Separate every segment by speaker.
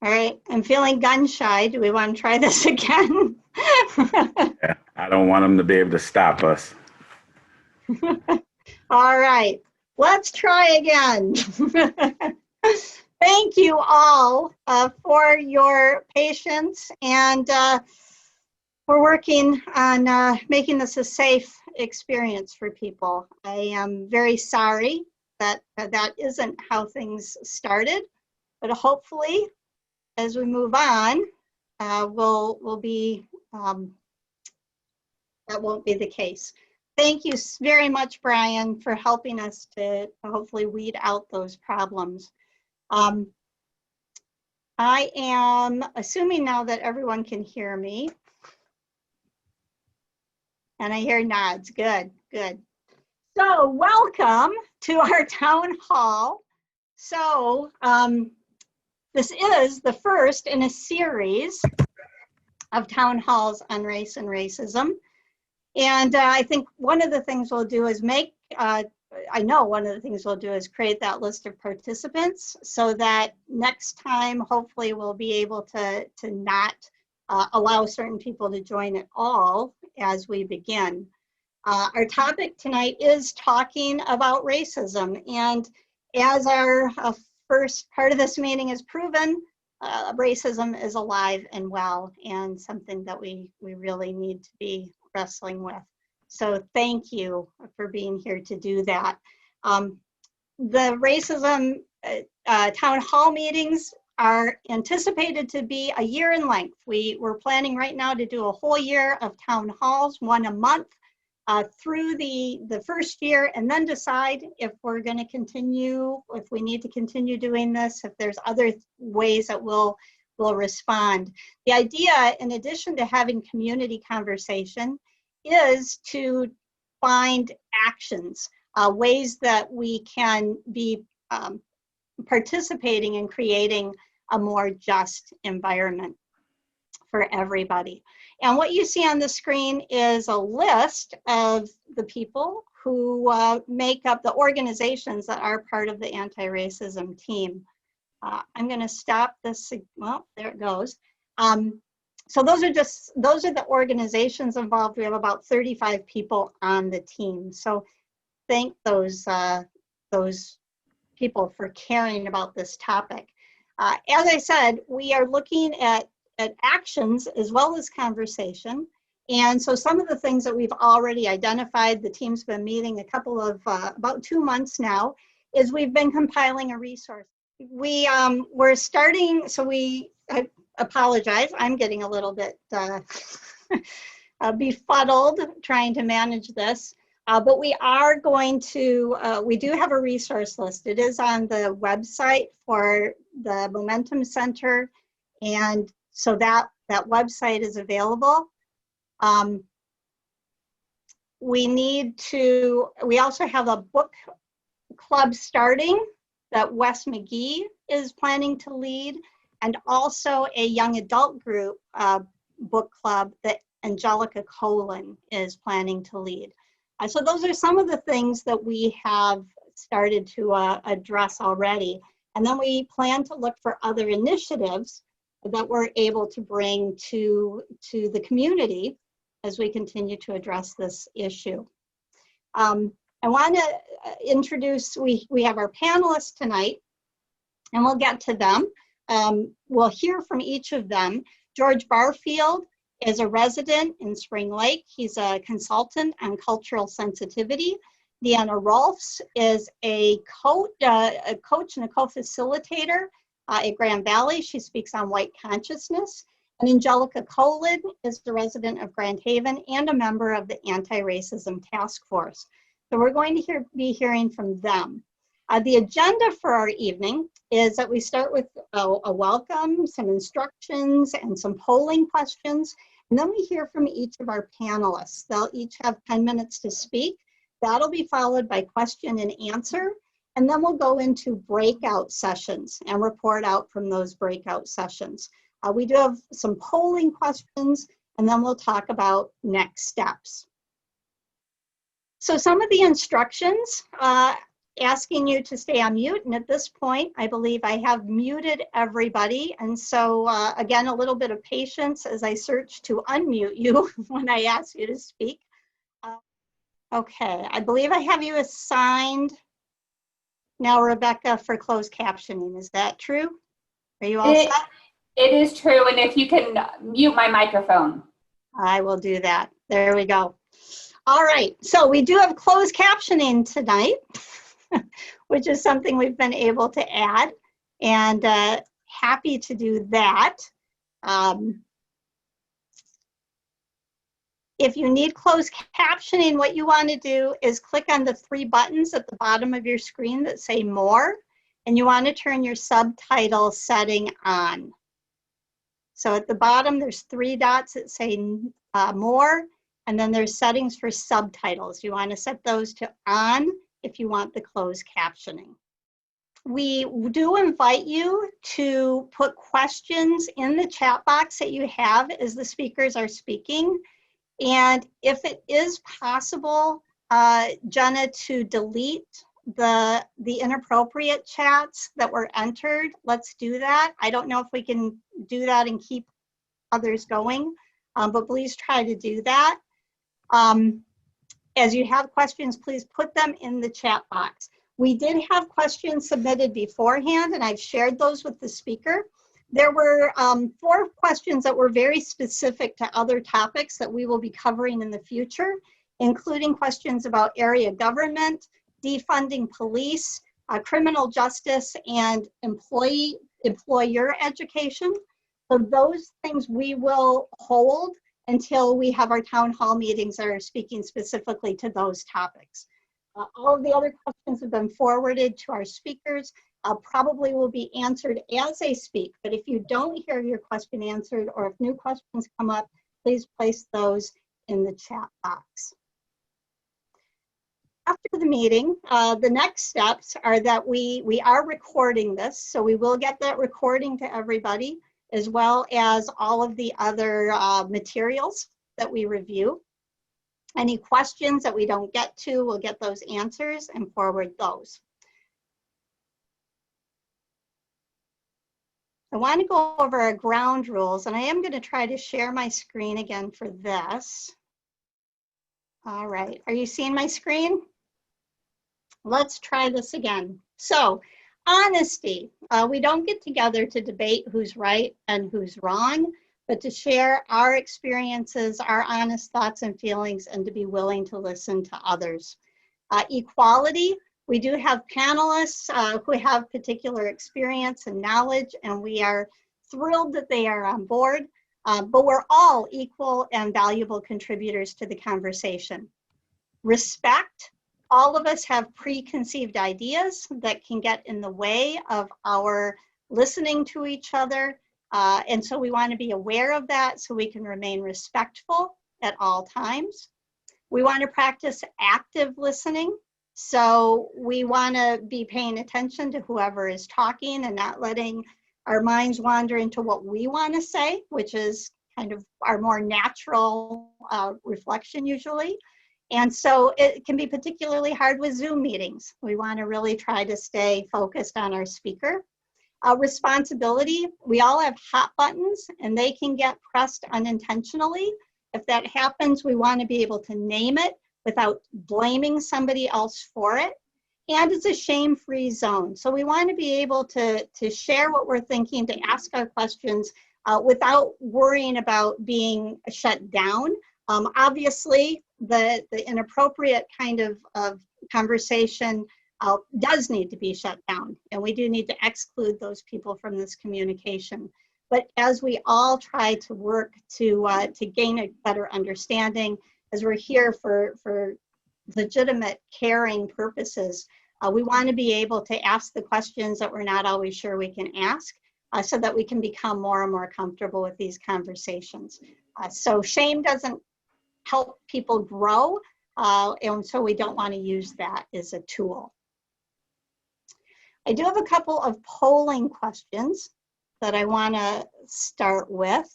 Speaker 1: All right, I'm feeling gun shy. Do we want to try this again?
Speaker 2: Yeah, I don't want them to be able to stop us.
Speaker 1: All right, let's try again. Thank you all for your patience and we're working on making this a safe experience for people. I am very sorry that that isn't how things started, but hopefully as we move on, we'll be, that won't be the case. Thank you very much, Brian, for helping us to hopefully weed out those problems. I am assuming now that everyone can hear me. And I hear nods. Good, good. So welcome to our town hall. So this is the first in a series of town halls on race and racism. And I think one of the things we'll do is make, I know one of the things we'll do is create that list of participants so that next time, hopefully we'll be able to not allow certain people to join at all as we begin. Our topic tonight is talking about racism. And as our first part of this meeting has proven, racism is alive and well and something that we really need to be wrestling with. So thank you for being here to do that. The racism town hall meetings are anticipated to be a year in length. We're planning right now to do a whole year of town halls, one a month, through the first year, and then decide if we're going to continue, if we need to continue doing this, if there's other ways that we'll respond. The idea, in addition to having community conversation, is to find actions, ways that we can be participating in creating a more just environment for everybody. And what you see on the screen is a list of the people who make up the organizations that are part of the anti-racism team. I'm going to stop this. Well, there it goes. So those are the organizations involved. We have about 35 people on the team. So thank those people for caring about this topic. As I said, we are looking at actions as well as conversation. And so some of the things that we've already identified, the team's been meeting a couple of, about 2 months now, is we've been compiling a resource. We're starting, so I apologize, I'm getting a little bit befuddled trying to manage this. But we are going to, we do have a resource list. It is on the website for the Momentum Center. And so that website is available. We also have a book club starting that Wes McGee is planning to lead, and also a young adult group book club that Angelica Colin is planning to lead. So those are some of the things that we have started to address already. And then we plan to look for other initiatives that we're able to bring to the community as we continue to address this issue. I want to introduce, we have our panelists tonight, and we'll get to them. We'll hear from each of them. George Barfield is a resident in Spring Lake. He's a consultant on cultural sensitivity. Deanna Rolfs is a coach and a co-facilitator at Grand Valley. She speaks on white consciousness. And Angelica Colin is the resident of Grand Haven and a member of the Anti-Racism Task Force. So we're going to be hearing from them. The agenda for our evening is that we start with a welcome, some instructions, and some polling questions. And then we hear from each of our panelists. They'll each have 10 minutes to speak. That'll be followed by question and answer. And then we'll go into breakout sessions and report out from those breakout sessions. We do have some polling questions, and then we'll talk about next steps. So some of the instructions, asking you to stay on mute. And at this point, I believe I have muted everybody. And so again, a little bit of patience as I search to unmute you when I ask you to speak. Okay, I believe I have you assigned now, Rebecca, for closed captioning. Is that true? Are you all set?
Speaker 3: It is true. And if you can mute my microphone.
Speaker 1: I will do that. There we go. All right, so we do have closed captioning tonight, which is something we've been able to add, and happy to do that. If you need closed captioning, what you want to do is click on the 3 buttons at the bottom of your screen that say More, and you want to turn your subtitle setting on. So at the bottom, there's 3 dots that say More, and then there's settings for subtitles. You want to set those to on if you want the closed captioning. We do invite you to put questions in the chat box that you have as the speakers are speaking. And if it is possible, Jenna, to delete the inappropriate chats that were entered, let's do that. I don't know if we can do that and keep others going, but please try to do that. As you have questions, please put them in the chat box. We did have questions submitted beforehand, and I've shared those with the speaker. There were 4 questions that were very specific to other topics that we will be covering in the future, including questions about area government, defunding police, criminal justice, and employer education. So those things we will hold until we have our town hall meetings that are speaking specifically to those topics. All of the other questions have been forwarded to our speakers. Probably will be answered as they speak, but if you don't hear your question answered or if new questions come up, please place those in the chat box. After the meeting, the next steps are that we are recording this, so we will get that recording to everybody, as well as all of the other materials that we review. Any questions that we don't get to, we'll get those answers and forward those. I want to go over our ground rules, and I am going to try to share my screen again for this. All right, are you seeing my screen? Let's try this again. So, honesty. We don't get together to debate who's right and who's wrong, but to share our experiences, our honest thoughts and feelings, and to be willing to listen to others. Equality. We do have panelists who have particular experience and knowledge, and we are thrilled that they are on board, but we're all equal and valuable contributors to the conversation. Respect. All of us have preconceived ideas that can get in the way of our listening to each other, and so we want to be aware of that so we can remain respectful at all times. We want to practice active listening. So we want to be paying attention to whoever is talking and not letting our minds wander into what we want to say, which is kind of our more natural reflection usually. And so it can be particularly hard with Zoom meetings. We want to really try to stay focused on our speaker. Responsibility, we all have hot buttons and they can get pressed unintentionally. If that happens, we want to be able to name it without blaming somebody else for it. And it's a shame-free zone. So we want to be able to share what we're thinking, to ask our questions without worrying about being shut down. Obviously, the inappropriate kind of conversation does need to be shut down, and we do need to exclude those people from this communication. But as we all try to work to gain a better understanding, as we're here for legitimate caring purposes, we want to be able to ask the questions that we're not always sure we can ask, so that we can become more and more comfortable with these conversations. So shame doesn't help people grow, and so we don't want to use that as a tool. I do have a couple of polling questions that I want to start with.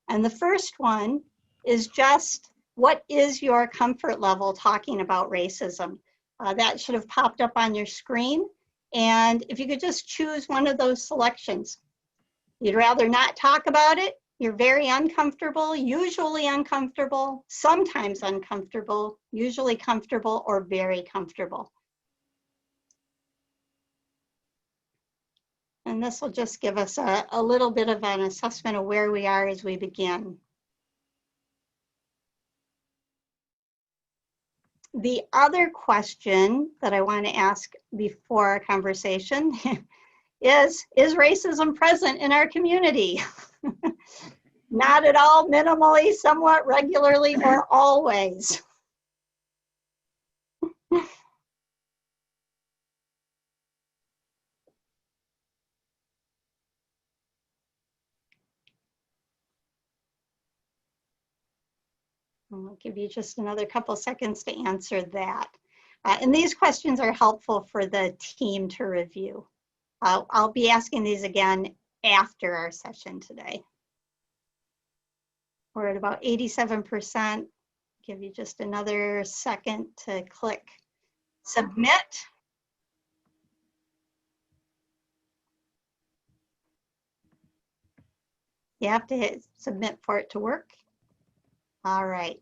Speaker 1: And the first one is just, what is your comfort level talking about racism? That should have popped up on your screen. And if you could just choose one of those selections. You'd rather not talk about it, you're very uncomfortable, usually uncomfortable, sometimes uncomfortable, usually comfortable, or very comfortable. And this will just give us a little bit of an assessment of where we are as we begin. The other question that I want to ask before our conversation is racism present in our community? Not at all, minimally, somewhat, regularly, or always? I'll give you just another couple seconds to answer that. And these questions are helpful for the team to review. I'll be asking these again after our session today. We're at about 87%. Give you just another second to click submit. You have to hit submit for it to work. All right,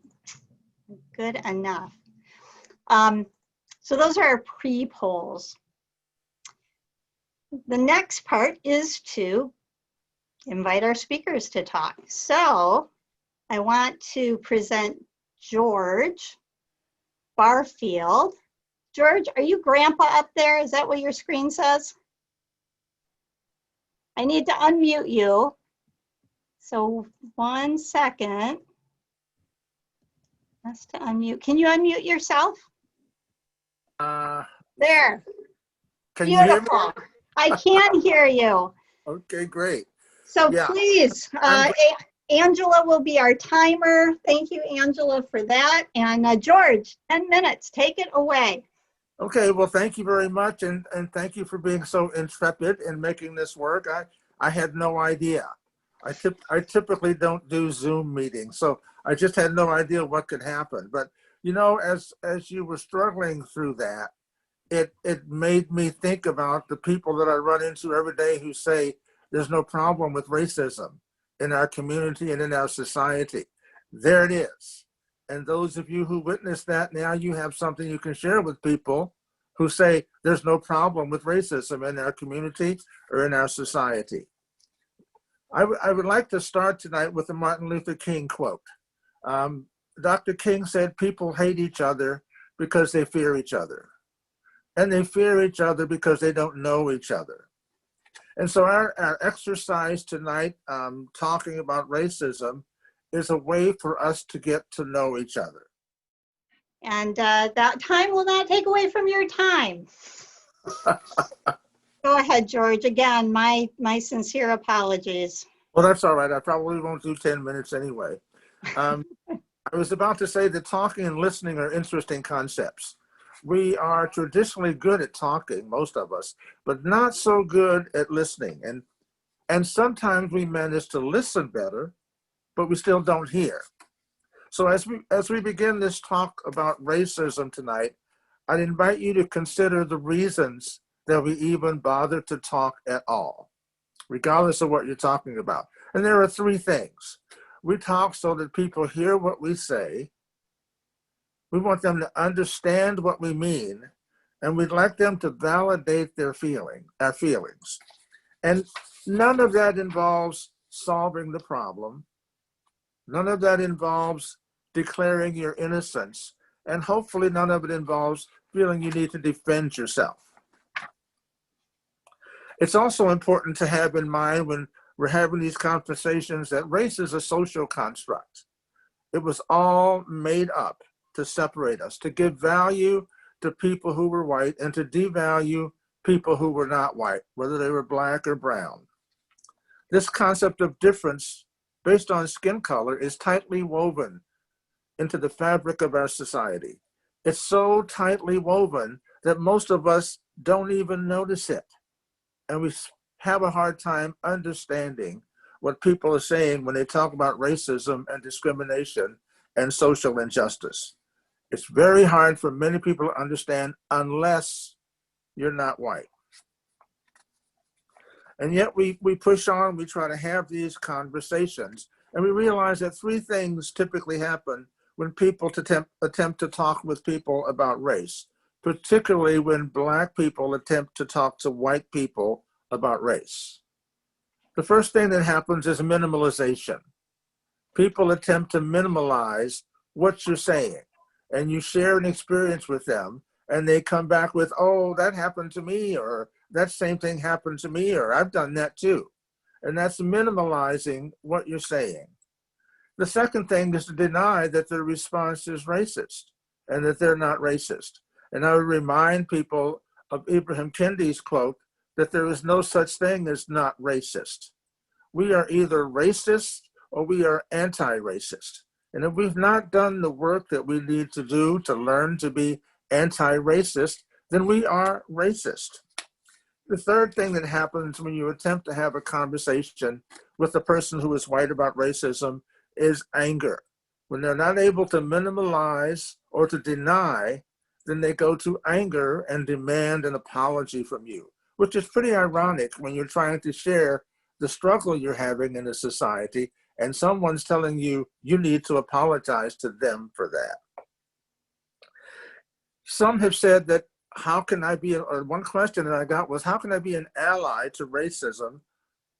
Speaker 1: good enough. So those are our pre-polls. The next part is to invite our speakers to talk. So I want to present George Barfield. George, are you grandpa up there? Is that what your screen says? I need to unmute you. So 1 second. That's to unmute. Can you unmute yourself? There.
Speaker 4: Can you hear me?
Speaker 1: Beautiful. I can hear you.
Speaker 4: Okay, great.
Speaker 1: So
Speaker 4: Yeah.
Speaker 1: please, Angela will be our timer. Thank you, Angela, for that. And George, 10 minutes. Take it away.
Speaker 4: Okay, well, thank you very much. And thank you for being so intrepid in making this work. I had no idea. I typically don't do Zoom meetings, so I just had no idea what could happen. But, you know, as you were struggling through that, it made me think about the people that I run into every day who say there's no problem with racism in our community and in our society. There it is. And those of you who witnessed that, now you have something you can share with people who say there's no problem with racism in our community or in our society. I would like to start tonight with a Martin Luther King quote. Dr. King said, people hate each other because they fear each other. And they fear each other because they don't know each other. And so our exercise tonight, talking about racism, is a way for us to get to know each other.
Speaker 1: And that time will not take away from your time. Go ahead, George. Again, my sincere apologies.
Speaker 4: Well, that's all right. I probably won't do 10 minutes anyway. I was about to say that talking and listening are interesting concepts. We are traditionally good at talking, most of us, but not so good at listening. And sometimes we manage to listen better, but we still don't hear. So as we begin this talk about racism tonight, I'd invite you to consider the reasons that we even bother to talk at all, regardless of what you're talking about. And there are three things. We talk so that people hear what we say. We want them to understand what we mean, and we'd like them to validate our feelings. And none of that involves solving the problem. None of that involves declaring your innocence. And hopefully none of it involves feeling you need to defend yourself. It's also important to have in mind when we're having these conversations that race is a social construct. It was all made up to separate us, to give value to people who were white and to devalue people who were not white, whether they were black or brown. This concept of difference based on skin color is tightly woven into the fabric of our society. It's so tightly woven that most of us don't even notice it. And we have a hard time understanding what people are saying when they talk about racism and discrimination and social injustice. It's very hard for many people to understand unless you're not white. And yet we push on, we try to have these conversations, and we realize that three things typically happen when people attempt to talk with people about race, particularly when Black people attempt to talk to white people about race. The first thing that happens is minimalization. People attempt to minimalize what you're saying, and you share an experience with them, and they come back with, oh, that happened to me, or that same thing happened to me, or I've done that too. And that's minimalizing what you're saying. The second thing is to deny that their response is racist and that they're not racist. And I would remind people of Ibram Kendi's quote that there is no such thing as not racist. We are either racist or we are anti-racist. And if we've not done the work that we need to do to learn to be anti-racist, then we are racist. The third thing that happens when you attempt to have a conversation with a person who is white about racism is anger. When they're not able to minimalize or to deny, then they go to anger and demand an apology from you, which is pretty ironic when you're trying to share the struggle you're having in a society and someone's telling you you need to apologize to them for that. Some have said that how can I be, or one question that I got was, how can I be an ally to racism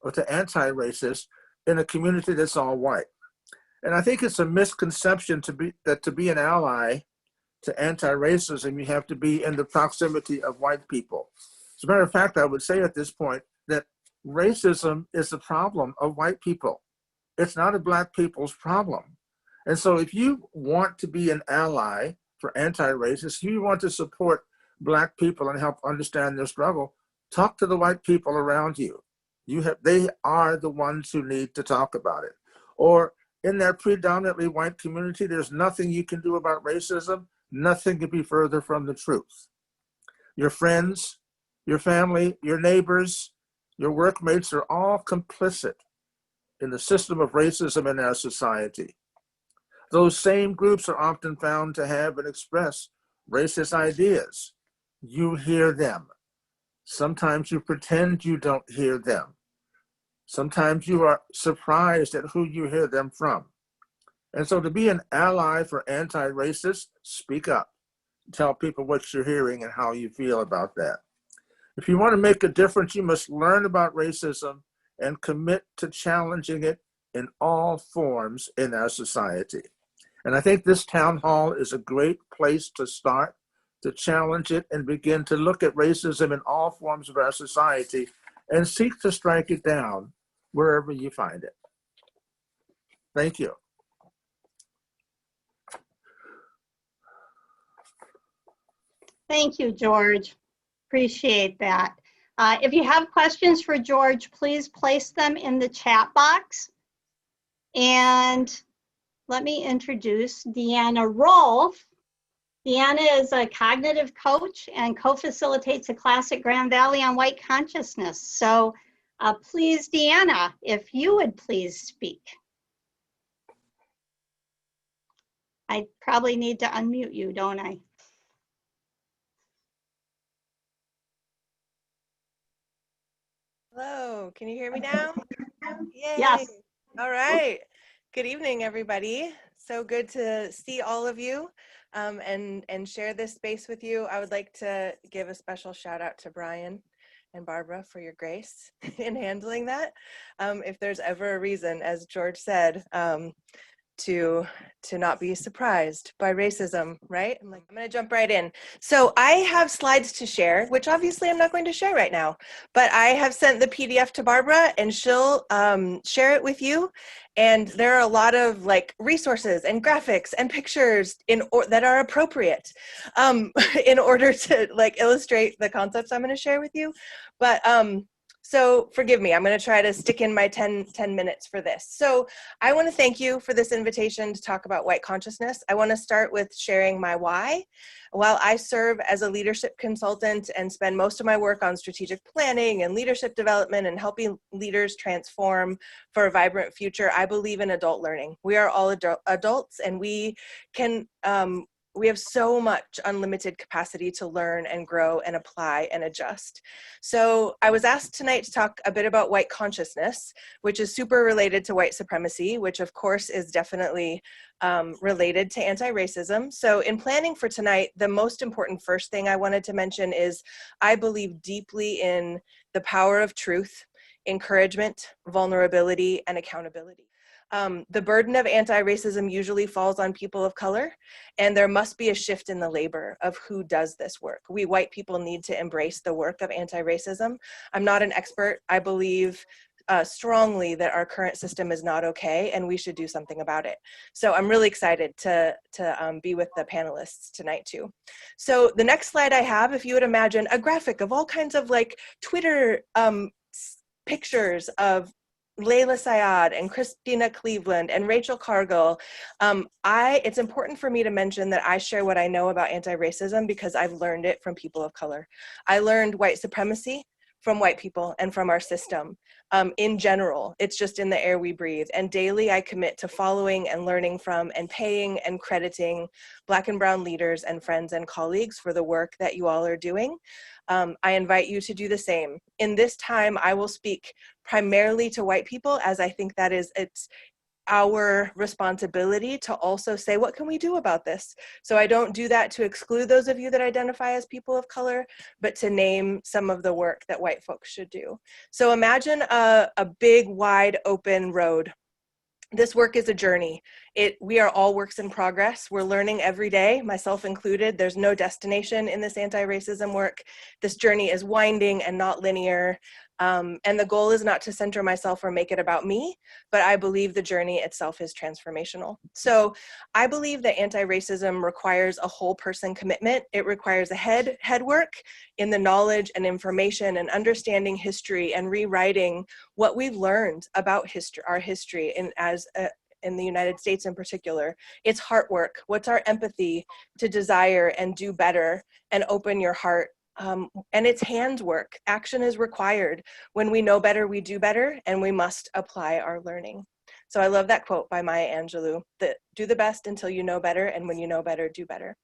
Speaker 4: or to anti-racist in a community that's all white? And I think it's a misconception to be an ally to anti-racism, you have to be in the proximity of white people. As a matter of fact, I would say at this point that racism is the problem of white people. It's not a Black people's problem. And so if you want to be an ally for anti-racists, you want to support Black people and help understand their struggle, talk to the white people around you. They are the ones who need to talk about it. Or in that predominantly white community, there's nothing you can do about racism. Nothing could be further from the truth. Your friends, your family, your neighbors, your workmates are all complicit in the system of racism in our society. Those same groups are often found to have and express racist ideas. You hear them. Sometimes you pretend you don't hear them. Sometimes you are surprised at who you hear them from. And so to be an ally for anti-racists, speak up. Tell people what you're hearing and how you feel about that. If you want to make a difference, you must learn about racism and commit to challenging it in all forms in our society. And I think this town hall is a great place to start, to challenge it and begin to look at racism in all forms of our society and seek to strike it down wherever you find it. Thank you.
Speaker 1: Thank you, George. Appreciate that. If you have questions for George, please place them in the chat box. And let me introduce Deanna Rolfe. Deanna is a cognitive coach and co-facilitates a class at Grand Valley on white consciousness. So please, Deanna, if you would please speak. I probably need to unmute you, don't I?
Speaker 5: Hello, can you hear me now? Yay.
Speaker 1: Yes.
Speaker 5: All right. Good evening, everybody. So good to see all of you and share this space with you. I would like to give a special shout out to Brian and Barbara for your grace in handling that. If there's ever a reason, as George said, to not be surprised by racism, right? I'm gonna jump right in. So I have slides to share, which obviously I'm not going to share right now, but I have sent the PDF to Barbara and she'll share it with you. And there are a lot of like resources and graphics and pictures that are appropriate in order to like illustrate the concepts I'm gonna share with you. But so forgive me, I'm gonna try to stick in my 10 minutes for this. So I wanna thank you for this invitation to talk about white consciousness. I wanna start with sharing my why. While I serve as a leadership consultant and spend most of my work on strategic planning and leadership development and helping leaders transform for a vibrant future, I believe in adult learning. We are all adults and we can we have so much unlimited capacity to learn and grow and apply and adjust. So I was asked tonight to talk a bit about white consciousness, which is super related to white supremacy, which of course is definitely related to anti-racism. So in planning for tonight, the most important first thing I wanted to mention is I believe deeply in the power of truth, encouragement, vulnerability, and accountability. The burden of anti-racism usually falls on people of color, and there must be a shift in the labor of who does this work. We white people need to embrace the work of anti-racism. I'm not an expert. I believe strongly that our current system is not okay, and we should do something about it. So I'm really excited to be with the panelists tonight too. So the next slide I have, if you would imagine a graphic of all kinds of like Twitter pictures of Layla Syed and Christina Cleveland and Rachel Cargill. It's important for me to mention that I share what I know about anti-racism because I've learned it from people of color. I learned white supremacy from white people and from our system. In general, it's just in the air we breathe. And daily I commit to following and learning from and paying and crediting Black and brown leaders and friends and colleagues for the work that you all are doing. I invite you to do the same. In this time, I will speak primarily to white people, as I think that it's our responsibility to also say, what can we do about this? So I don't do that to exclude those of you that identify as people of color, but to name some of the work that white folks should do. So imagine a big, wide open road. This work is a journey. We are all works in progress. We're learning every day, myself included. There's no destination in this anti-racism work. This journey is winding and not linear. And the goal is not to center myself or make it about me, but I believe the journey itself is transformational. So I believe that anti-racism requires a whole person commitment. It requires a head work in the knowledge and information and understanding history and rewriting what we've learned about our history in the United States in particular. It's heart work. What's our empathy to desire and do better and open your heart? And it's hands work. Action is required. When we know better, we do better, and we must apply our learning. So I love that quote by Maya Angelou, that do the best until you know better, and when you know better, do better.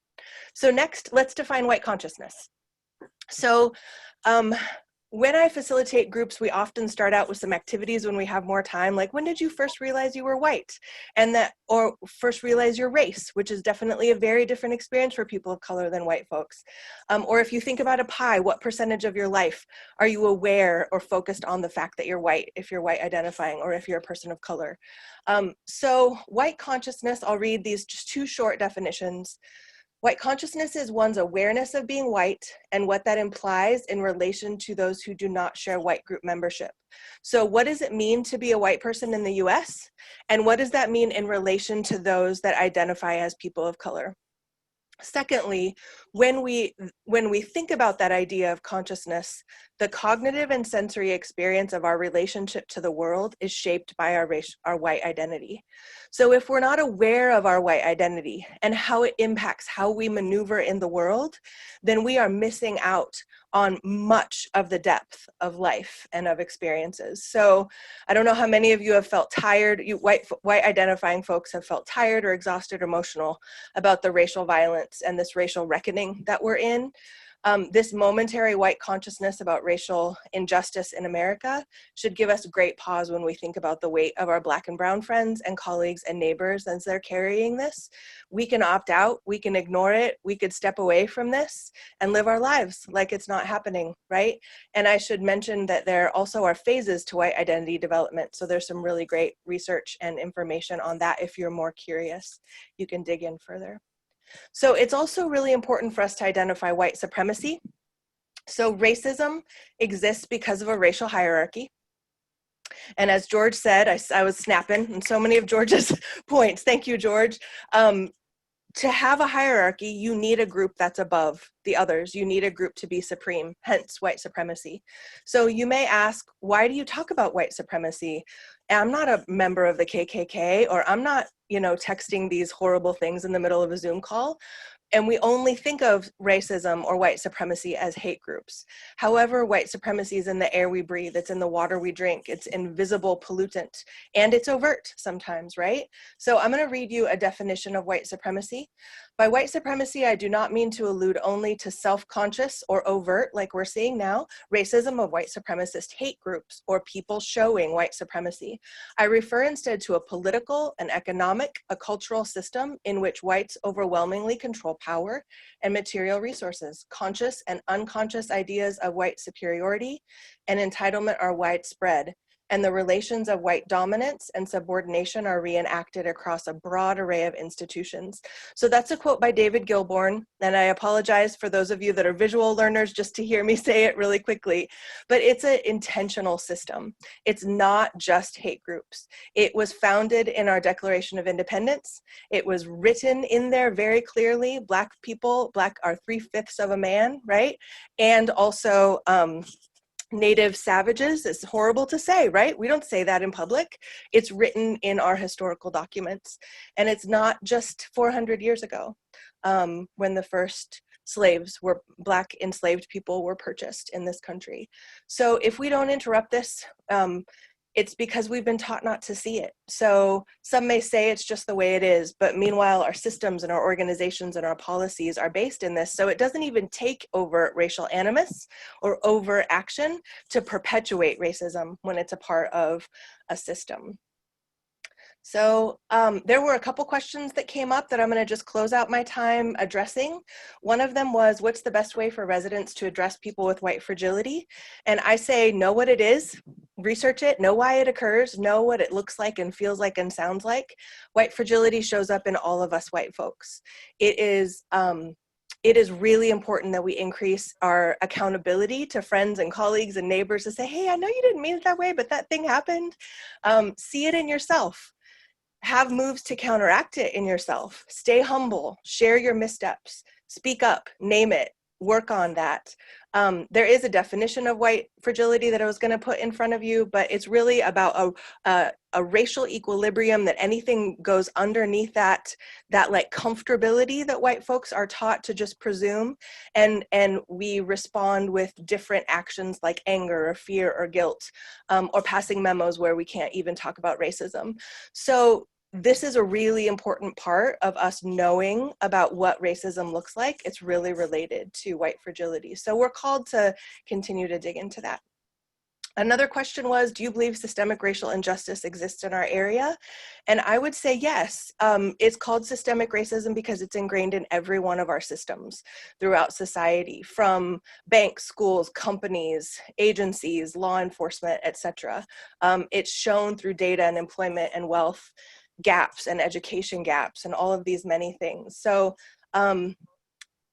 Speaker 5: So next, let's define white consciousness. So when I facilitate groups, we often start out with some activities when we have more time, like when did you first realize you were white? Or first realize your race, which is definitely a very different experience for people of color than white folks. Or if you think about a pie, what percentage of your life are you aware or focused on the fact that you're white, if you're white identifying, or if you're a person of color? So white consciousness, I'll read these just two short definitions. White consciousness is one's awareness of being white and what that implies in relation to those who do not share white group membership. So what does it mean to be a white person in the US? And what does that mean in relation to those that identify as people of color? Secondly, when we think about that idea of consciousness, the cognitive and sensory experience of our relationship to the world is shaped by our white identity. So if we're not aware of our white identity and how it impacts how we maneuver in the world, then we are missing out on much of the depth of life and of experiences. So I don't know how many of you have felt tired, white identifying folks have felt tired or exhausted or emotional about the racial violence and this racial reckoning that we're in. This momentary white consciousness about racial injustice in America should give us great pause when we think about the weight of our Black and brown friends and colleagues and neighbors as they're carrying this. We can opt out, we can ignore it, we could step away from this and live our lives like it's not happening, right? And I should mention that there also are phases to white identity development. So there's some really great research and information on that. If you're more curious, you can dig in further. So it's also really important for us to identify white supremacy. So racism exists because of a racial hierarchy. And as George said, I was snapping on so many of George's points. Thank you, George. To have a hierarchy, you need a group that's above the others. You need a group to be supreme, hence white supremacy. So you may ask, why do you talk about white supremacy? I'm not a member of the KKK, or I'm not, texting these horrible things in the middle of a Zoom call. And we only think of racism or white supremacy as hate groups. However, white supremacy is in the air we breathe, it's in the water we drink, it's invisible pollutant, and it's overt sometimes, right? So I'm going to read you a definition of white supremacy. By white supremacy, I do not mean to allude only to self-conscious or overt, like we're seeing now, racism of white supremacist hate groups or people showing white supremacy. I refer instead to a political, an economic, a cultural system in which whites overwhelmingly control power and material resources. Conscious and unconscious ideas of white superiority and entitlement are widespread, and the relations of white dominance and subordination are reenacted across a broad array of institutions. So that's a quote by David Gilborn, and I apologize for those of you that are visual learners just to hear me say it really quickly, but it's an intentional system. It's not just hate groups. It was founded in our Declaration of Independence. It was written in there very clearly, Black people, Black are 3/5 of a man, right? And also, Native savages. It's horrible to say, right? We don't say that in public. It's written in our historical documents. And it's not just 400 years ago when the first slaves were, Black enslaved people were purchased in this country. So if we don't interrupt this, it's because we've been taught not to see it. So some may say it's just the way it is, but meanwhile, our systems and our organizations and our policies are based in this. So it doesn't even take over racial animus or over action to perpetuate racism when it's a part of a system. So there were a couple questions that came up that I'm going to just close out my time addressing. One of them was, what's the best way for residents to address people with white fragility? And I say, know what it is, research it, know why it occurs, know what it looks like and feels like and sounds like. White fragility shows up in all of us white folks. It is really important that we increase our accountability to friends and colleagues and neighbors to say, hey, I know you didn't mean it that way, but that thing happened. See it in yourself. Have moves to counteract it in yourself. Stay humble, share your missteps, speak up, name it, work on that. There is a definition of white fragility that I was gonna put in front of you, but it's really about a racial equilibrium, that anything goes underneath that like comfortability that white folks are taught to just presume, and we respond with different actions like anger or fear or guilt, or passing memos where we can't even talk about racism. So this is a really important part of us knowing about what racism looks like. It's really related to white fragility. So we're called to continue to dig into that. Another question was, do you believe systemic racial injustice exists in our area? And I would say yes. It's called systemic racism because it's ingrained in every one of our systems throughout society, from banks, schools, companies, agencies, law enforcement, etc. It's shown through data and employment and wealth gaps and education gaps and all of these many things. So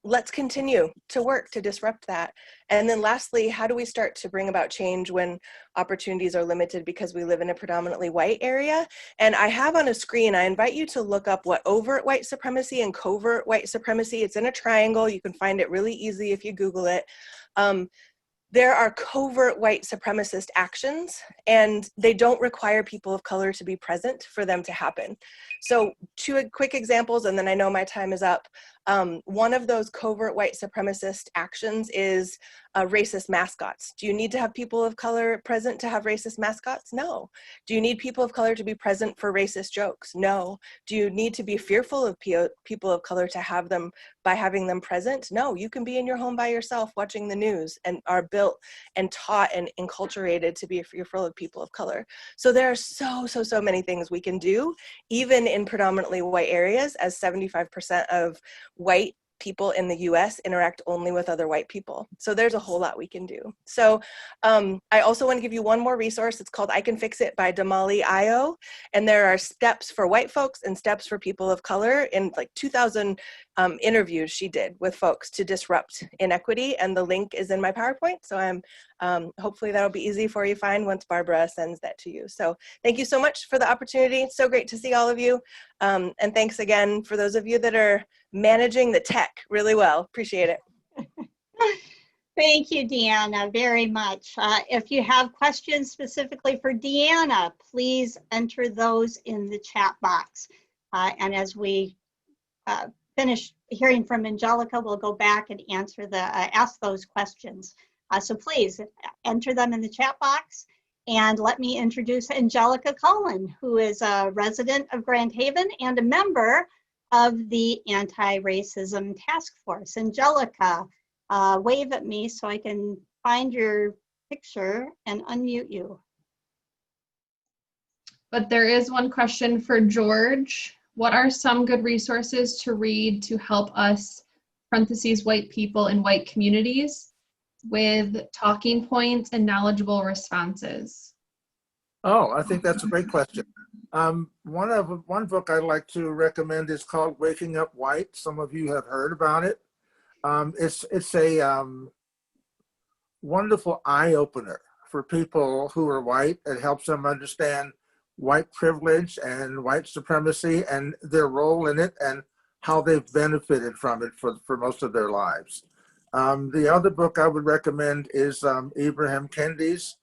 Speaker 5: let's continue to work to disrupt that. And then lastly, how do we start to bring about change when opportunities are limited because we live in a predominantly white area? And I have on a screen, I invite you to look up what overt white supremacy and covert white supremacy, it's in a triangle. You can find it really easy if you Google it. There are covert white supremacist actions, and they don't require people of color to be present for them to happen. So 2 quick examples, and then I know my time is up. One of those covert white supremacist actions is racist mascots. Do you need to have people of color present to have racist mascots? No. Do you need people of color to be present for racist jokes? No. Do you need to be fearful of people of color to have them by having them present? No. You can be in your home by yourself watching the news and are built and taught and enculturated to be fearful of people of color. So there are so many things we can do, even in predominantly white areas, as 75% of white people in the US interact only with other white people. So there's a whole lot we can do. So I also want to give you one more resource. It's called I Can Fix It by Damali Ayo. And there are steps for white folks and steps for people of color in like 2,000 interviews she did with folks to disrupt inequity. And the link is in my PowerPoint. So I'm hopefully that'll be easy for you to find once Barbara sends that to you. So thank you so much for the opportunity. So great to see all of you. And thanks again for those of you that are managing the tech really well. Appreciate it.
Speaker 1: Thank you, Deanna, very much. If you have questions specifically for Deanna, please enter those in the chat box. And as we finish hearing from Angelica, we'll go back and answer ask those questions. So please enter them in the chat box. And let me introduce Angelica Cullen, who is a resident of Grand Haven and a member of the Anti-Racism Task Force. Angelica, wave at me so I can find your picture and unmute you.
Speaker 6: But there is one question for George. What are some good resources to read to help us, parentheses, white people in white communities, with talking points and knowledgeable responses?
Speaker 4: Oh, I think that's a great question. One book I'd like to recommend is called Waking Up White. Some of you have heard about it. It's a wonderful eye opener for people who are white. It helps them understand white privilege and white supremacy and their role in it and how they've benefited from it for most of their lives. The other book I would recommend is Ibram Kendi's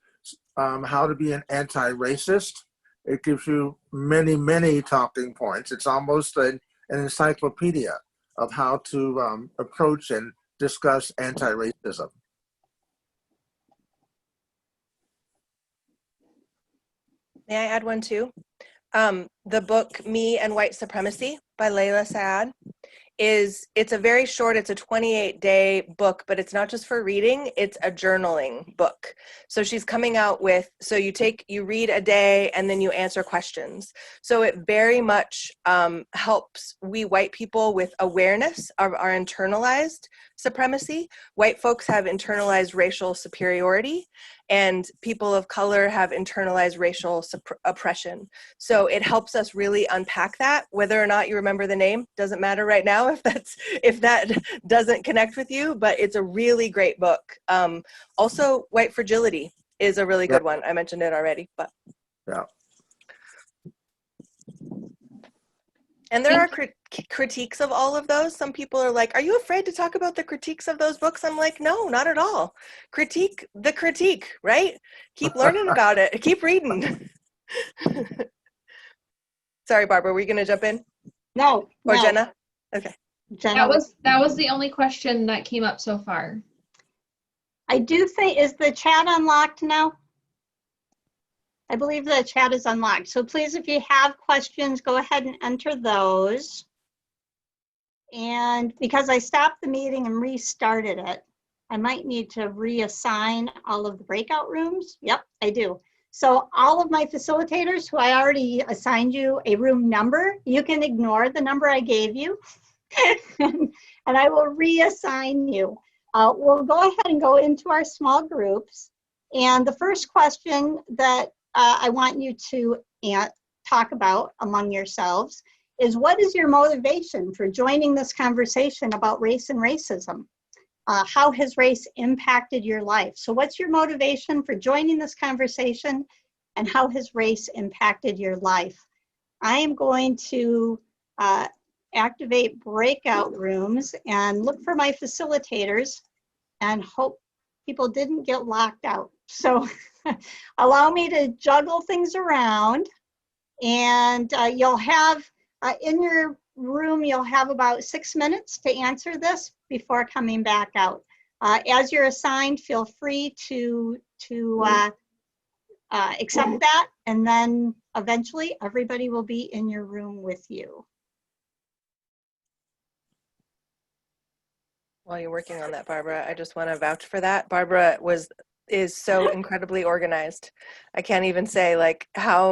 Speaker 4: How to Be an Anti-Racist. It gives you many, many talking points. It's almost an encyclopedia of how to approach and discuss anti-racism.
Speaker 5: May I add one too? The book Me and White Supremacy by Layla Saad it's a very short, it's a 28-day book, but it's not just for reading, it's a journaling book. So she's coming out with, so you read a day and then you answer questions. So it very much helps we white people with awareness of our internalized supremacy. White folks have internalized racial superiority, and people of color have internalized racial oppression. So it helps us really unpack that. Whether or not you remember the name doesn't matter right now if that doesn't connect with you, but it's a really great book. Also, White Fragility is a really good one. I mentioned it already, but.
Speaker 4: Yeah.
Speaker 5: And there are critiques of all of those. Some people are like, are you afraid to talk about the critiques of those books? I'm like, no, not at all. Critique the critique, right? Keep learning about it. Keep reading. Sorry, Barbara, were you going to jump in?
Speaker 1: No.
Speaker 5: Or
Speaker 1: no.
Speaker 5: Jenna? Okay.
Speaker 1: Jenna.
Speaker 6: That was the only question that came up so far.
Speaker 1: I do think, is the chat unlocked now? I believe the chat is unlocked. So please, if you have questions, go ahead and enter those. And because I stopped the meeting and restarted it, I might need to reassign all of the breakout rooms. Yep, I do. So all of my facilitators who I already assigned you a room number, you can ignore the number I gave you and I will reassign you. We'll go ahead and go into our small groups. And the first question that I want you to talk about among yourselves is, what is your motivation for joining this conversation about race and racism? How has race impacted your life? So what's your motivation for joining this conversation, and how has race impacted your life? I am going to activate breakout rooms and look for my facilitators and hope people didn't get locked out. So allow me to juggle things around, and you'll have in your room, you'll have about 6 minutes to answer this before coming back out. As you're assigned, feel free to accept that, and then eventually everybody will be in your room with you.
Speaker 5: While you're working on that, Barbara, I just want to vouch for that. Barbara is so incredibly organized. I can't even say like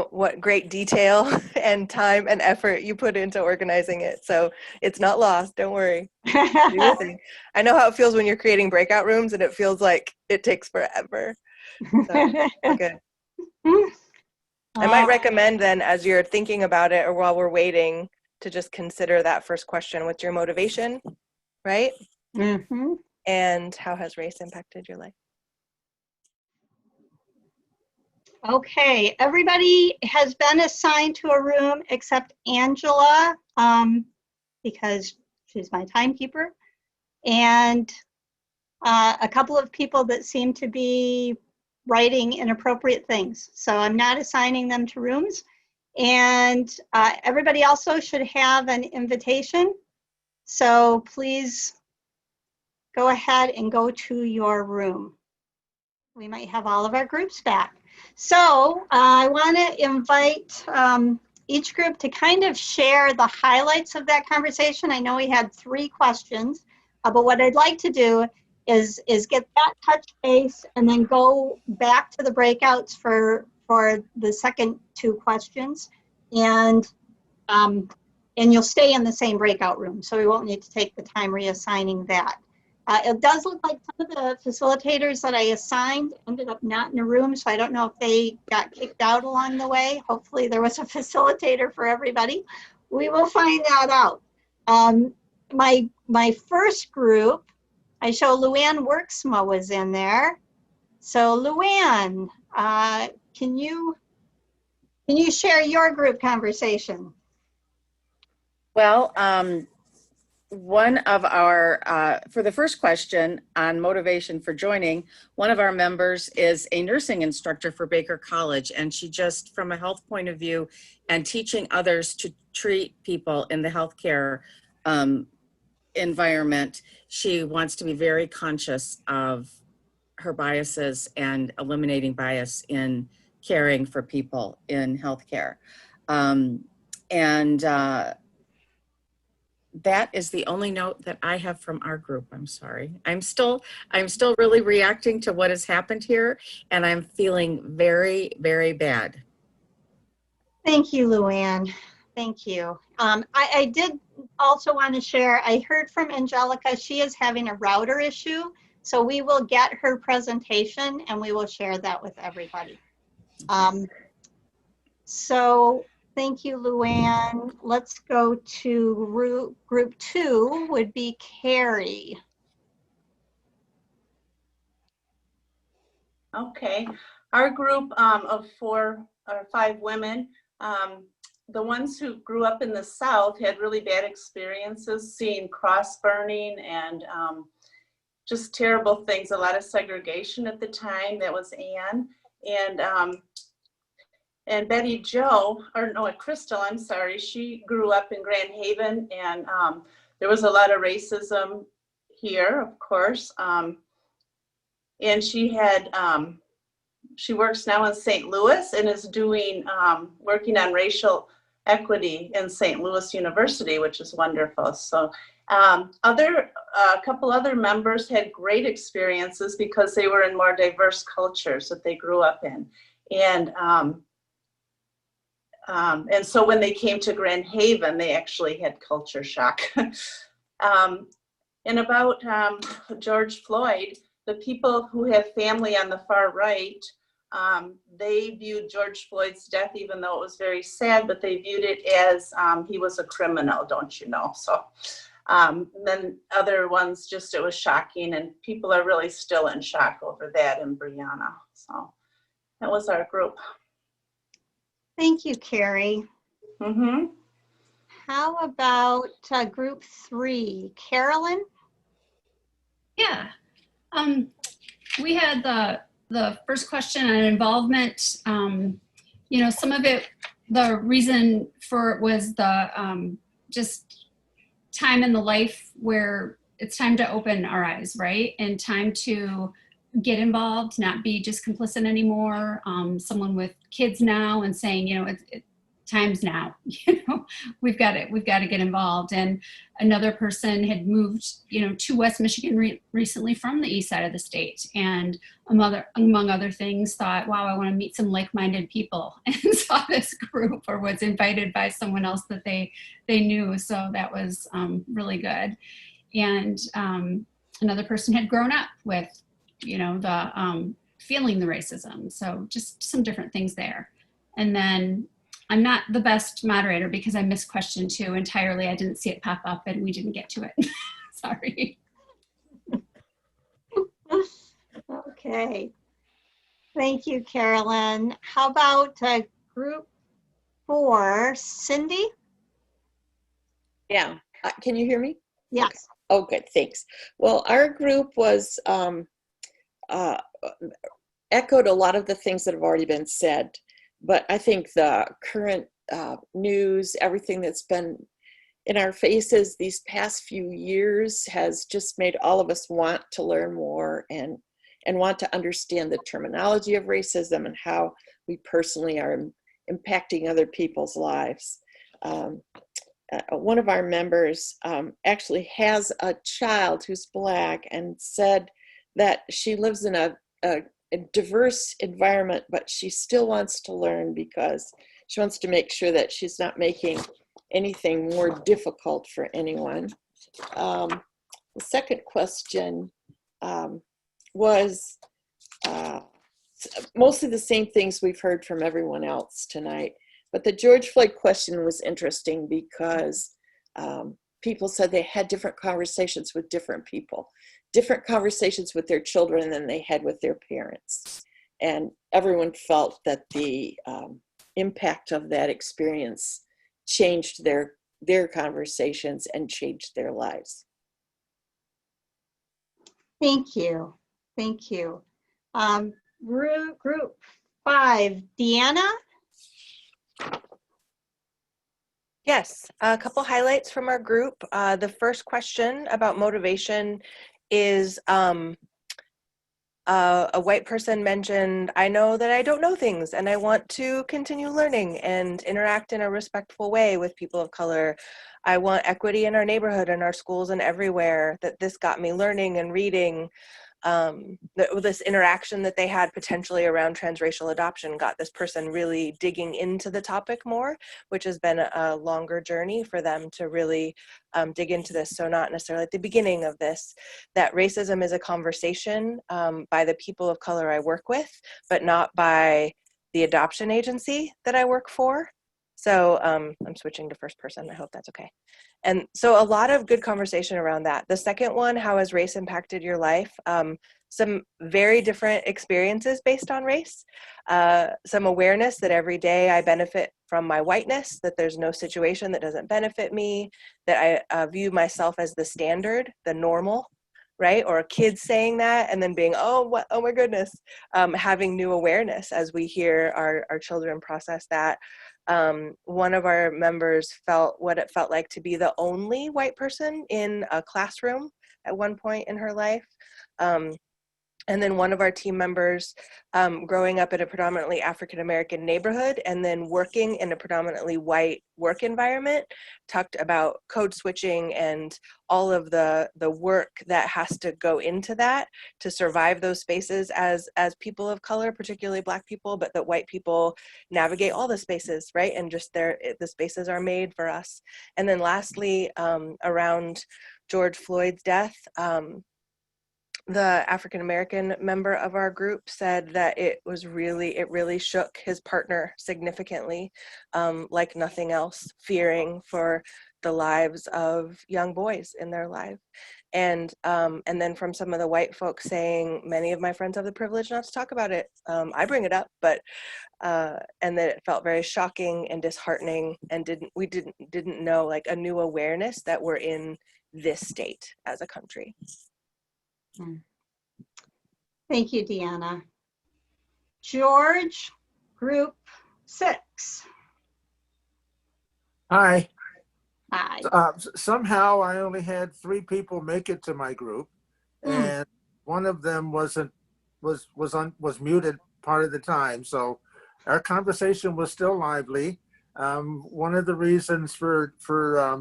Speaker 5: what great detail and time and effort you put into organizing it. So it's not lost, don't worry. Do your thing. I know how it feels when you're creating breakout rooms and it feels like it takes forever. So, good. I might recommend then, as you're thinking about it or while we're waiting, to just consider that first question. What's your motivation, right?
Speaker 1: Mm-hmm.
Speaker 5: And how has race impacted your life?
Speaker 1: Okay, everybody has been assigned to a room except Angela, because she's my timekeeper, and a couple of people that seem to be writing inappropriate things. So I'm not assigning them to rooms. And everybody also should have an invitation So please go ahead and go to your room. We might have all of our groups back. So I want to invite each group to kind of share the highlights of that conversation. I know we had 3 questions, but what I'd like to do is get that touch base and then go back to the breakouts for the second 2 questions. And you'll stay in the same breakout room, so we won't need to take the time reassigning that. It does look like some of the facilitators that I assigned ended up not in a room, so I don't know if they got kicked out along the way. Hopefully there was a facilitator for everybody. We will find that out. My first group, I show Luann Worksma was in there. So Luann, can you share your group conversation?
Speaker 7: Well, one of our, for the first question on motivation for joining, one of our members is a nursing instructor for Baker College, and she just, from a health point of view and teaching others to treat people in the healthcare environment, she wants to be very conscious of her biases and eliminating bias in caring for people in healthcare. That is the only note that I have from our group. I'm sorry. I'm still really reacting to what has happened here, and I'm feeling very, very bad.
Speaker 1: Thank you, Luann. Thank you. I did also want to share, I heard from Angelica, she is having a router issue. So we will get her presentation and we will share that with everybody. So thank you, Luann. Let's go to group 2 would be Carrie.
Speaker 8: Okay, our group of 4 or 5 women, the ones who grew up in the South had really bad experiences seeing cross burning and just terrible things, a lot of segregation at the time. That was Anne. And Betty Jo, or no, Crystal, I'm sorry, she grew up in Grand Haven, and there was a lot of racism here, of course. And she had, she works now in St. Louis and is doing, working on racial equity in St. Louis University, which is wonderful. So a couple other members had great experiences because they were in more diverse cultures that they grew up in. And so when they came to Grand Haven, they actually had culture shock. And about George Floyd, the people who have family on the far right, they viewed George Floyd's death, even though it was very sad, but they viewed it as he was a criminal, don't you know? So then other ones, just it was shocking, and people are really still in shock over that in Breonna. So that was our group.
Speaker 1: Thank you, Carrie.
Speaker 8: Mm-hmm.
Speaker 1: How about group 3, Carolyn?
Speaker 9: Yeah, we had the first question on involvement. You know, some of it, the reason for it was the just time in the life where it's time to open our eyes, right? And time to get involved, not be just complicit anymore. Someone with kids now and saying, you know, time's now, you know, we've got to get involved. And another person had moved, you know, to West Michigan recently from the east side of the state, and among other things thought, wow, I want to meet some like-minded people, and saw this group or was invited by someone else that they knew. So that was really good. And another person had grown up with, you know, the feeling the racism. So just some different things there. And then I'm not the best moderator because I missed question 2 entirely. I didn't see it pop up and we didn't get to it. Sorry.
Speaker 1: Okay. Thank you, Carolyn. How about group 4, Cindy?
Speaker 10: Yeah, can you hear me?
Speaker 1: Yes.
Speaker 10: Oh, good, thanks. Well, our group was echoed a lot of the things that have already been said, but I think the current news, everything that's been in our faces these past few years has just made all of us want to learn more and want to understand the terminology of racism and how we personally are impacting other people's lives. One of our members actually has a child who's Black and said that she lives in a diverse environment, but she still wants to learn because she wants to make sure that she's not making anything more difficult for anyone. The second question was mostly the same things we've heard from everyone else tonight. But the George Floyd question was interesting because people said they had different conversations with different people, different conversations with their children than they had with their parents. And everyone felt that the impact of that experience changed their conversations and changed their lives.
Speaker 1: Thank you. Thank you. Group 5, Deanna?
Speaker 5: Yes, a couple highlights from our group. The first question about motivation is a white person mentioned, I know that I don't know things and I want to continue learning and interact in a respectful way with people of color. I want equity in our neighborhood and our schools and everywhere. That this got me learning and reading. This interaction that they had potentially around transracial adoption got this person really digging into the topic more, which has been a longer journey for them to really dig into this. So not necessarily at the beginning of this, that racism is a conversation by the people of color I work with, but not by the adoption agency that I work for. So I'm switching to first person. I hope that's okay. And so a lot of good conversation around that. The second one, how has race impacted your life? Some very different experiences based on race. Some awareness that every day I benefit from my whiteness, that there's no situation that doesn't benefit me, that I view myself as the standard, the normal, right? Or kids saying that and then being, oh my goodness, having new awareness as we hear our children process that. One of our members felt what it felt like to be the only white person in a classroom at one point in her life. And then one of our team members growing up in a predominantly African-American neighborhood and then working in a predominantly white work environment, talked about code switching and all of the work that has to go into that to survive those spaces as people of color, particularly Black people, but that white people navigate all the spaces, right? And just the spaces are made for us. And then lastly, around George Floyd's death, the African-American member of our group said that it really shook his partner significantly, like nothing else, fearing for the lives of young boys in their life. And then from some of the white folks saying, many of my friends have the privilege not to talk about it. I bring it up, but, and that it felt very shocking and disheartening and we didn't know, like, a new awareness that we're in this state as a country.
Speaker 1: Thank you, Deanna. George, group 6.
Speaker 4: Hi.
Speaker 1: Hi.
Speaker 4: Somehow I only had 3 people make it to my group, and one of them was muted part of the time. So our conversation was still lively. One of the reasons for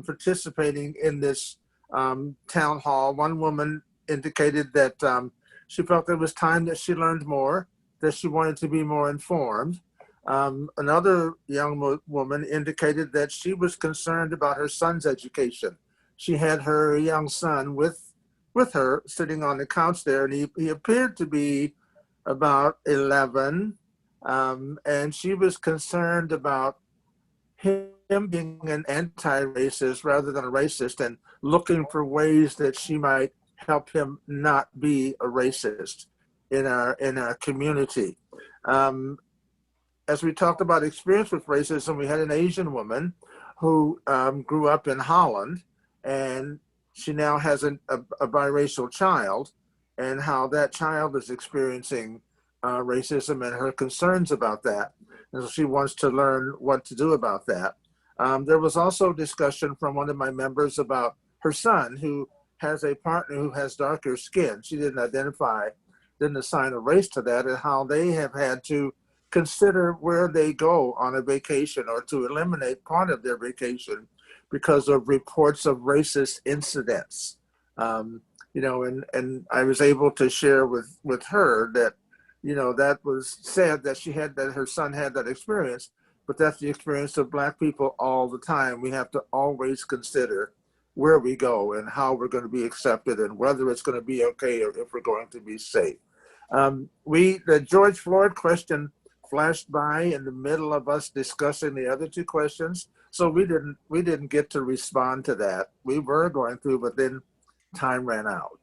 Speaker 4: participating in this town hall, one woman indicated that she felt there was time that she learned more, that she wanted to be more informed. Another young woman indicated that she was concerned about her son's education. She had her young son with her sitting on the couch there, and he appeared to be about 11, and she was concerned about him being an anti-racist rather than a racist and looking for ways that she might help him not be a racist in our community. As we talked about experience with racism, we had an Asian woman who grew up in Holland, and she now has a biracial child, and how that child is experiencing racism and her concerns about that. And so she wants to learn what to do about that. There was also discussion from one of my members about her son who has a partner who has darker skin. She didn't assign a race to that, and how they have had to consider where they go on a vacation or to eliminate part of their vacation because of reports of racist incidents. You know, and I was able to share with her that, you know, that was sad that her son had that experience, but that's the experience of Black people all the time. We have to always consider where we go and how we're going to be accepted and whether it's going to be okay or if we're going to be safe. The George Floyd question flashed by in the middle of us discussing the other two questions, so we didn't get to respond to that. We were going to, but then time ran out.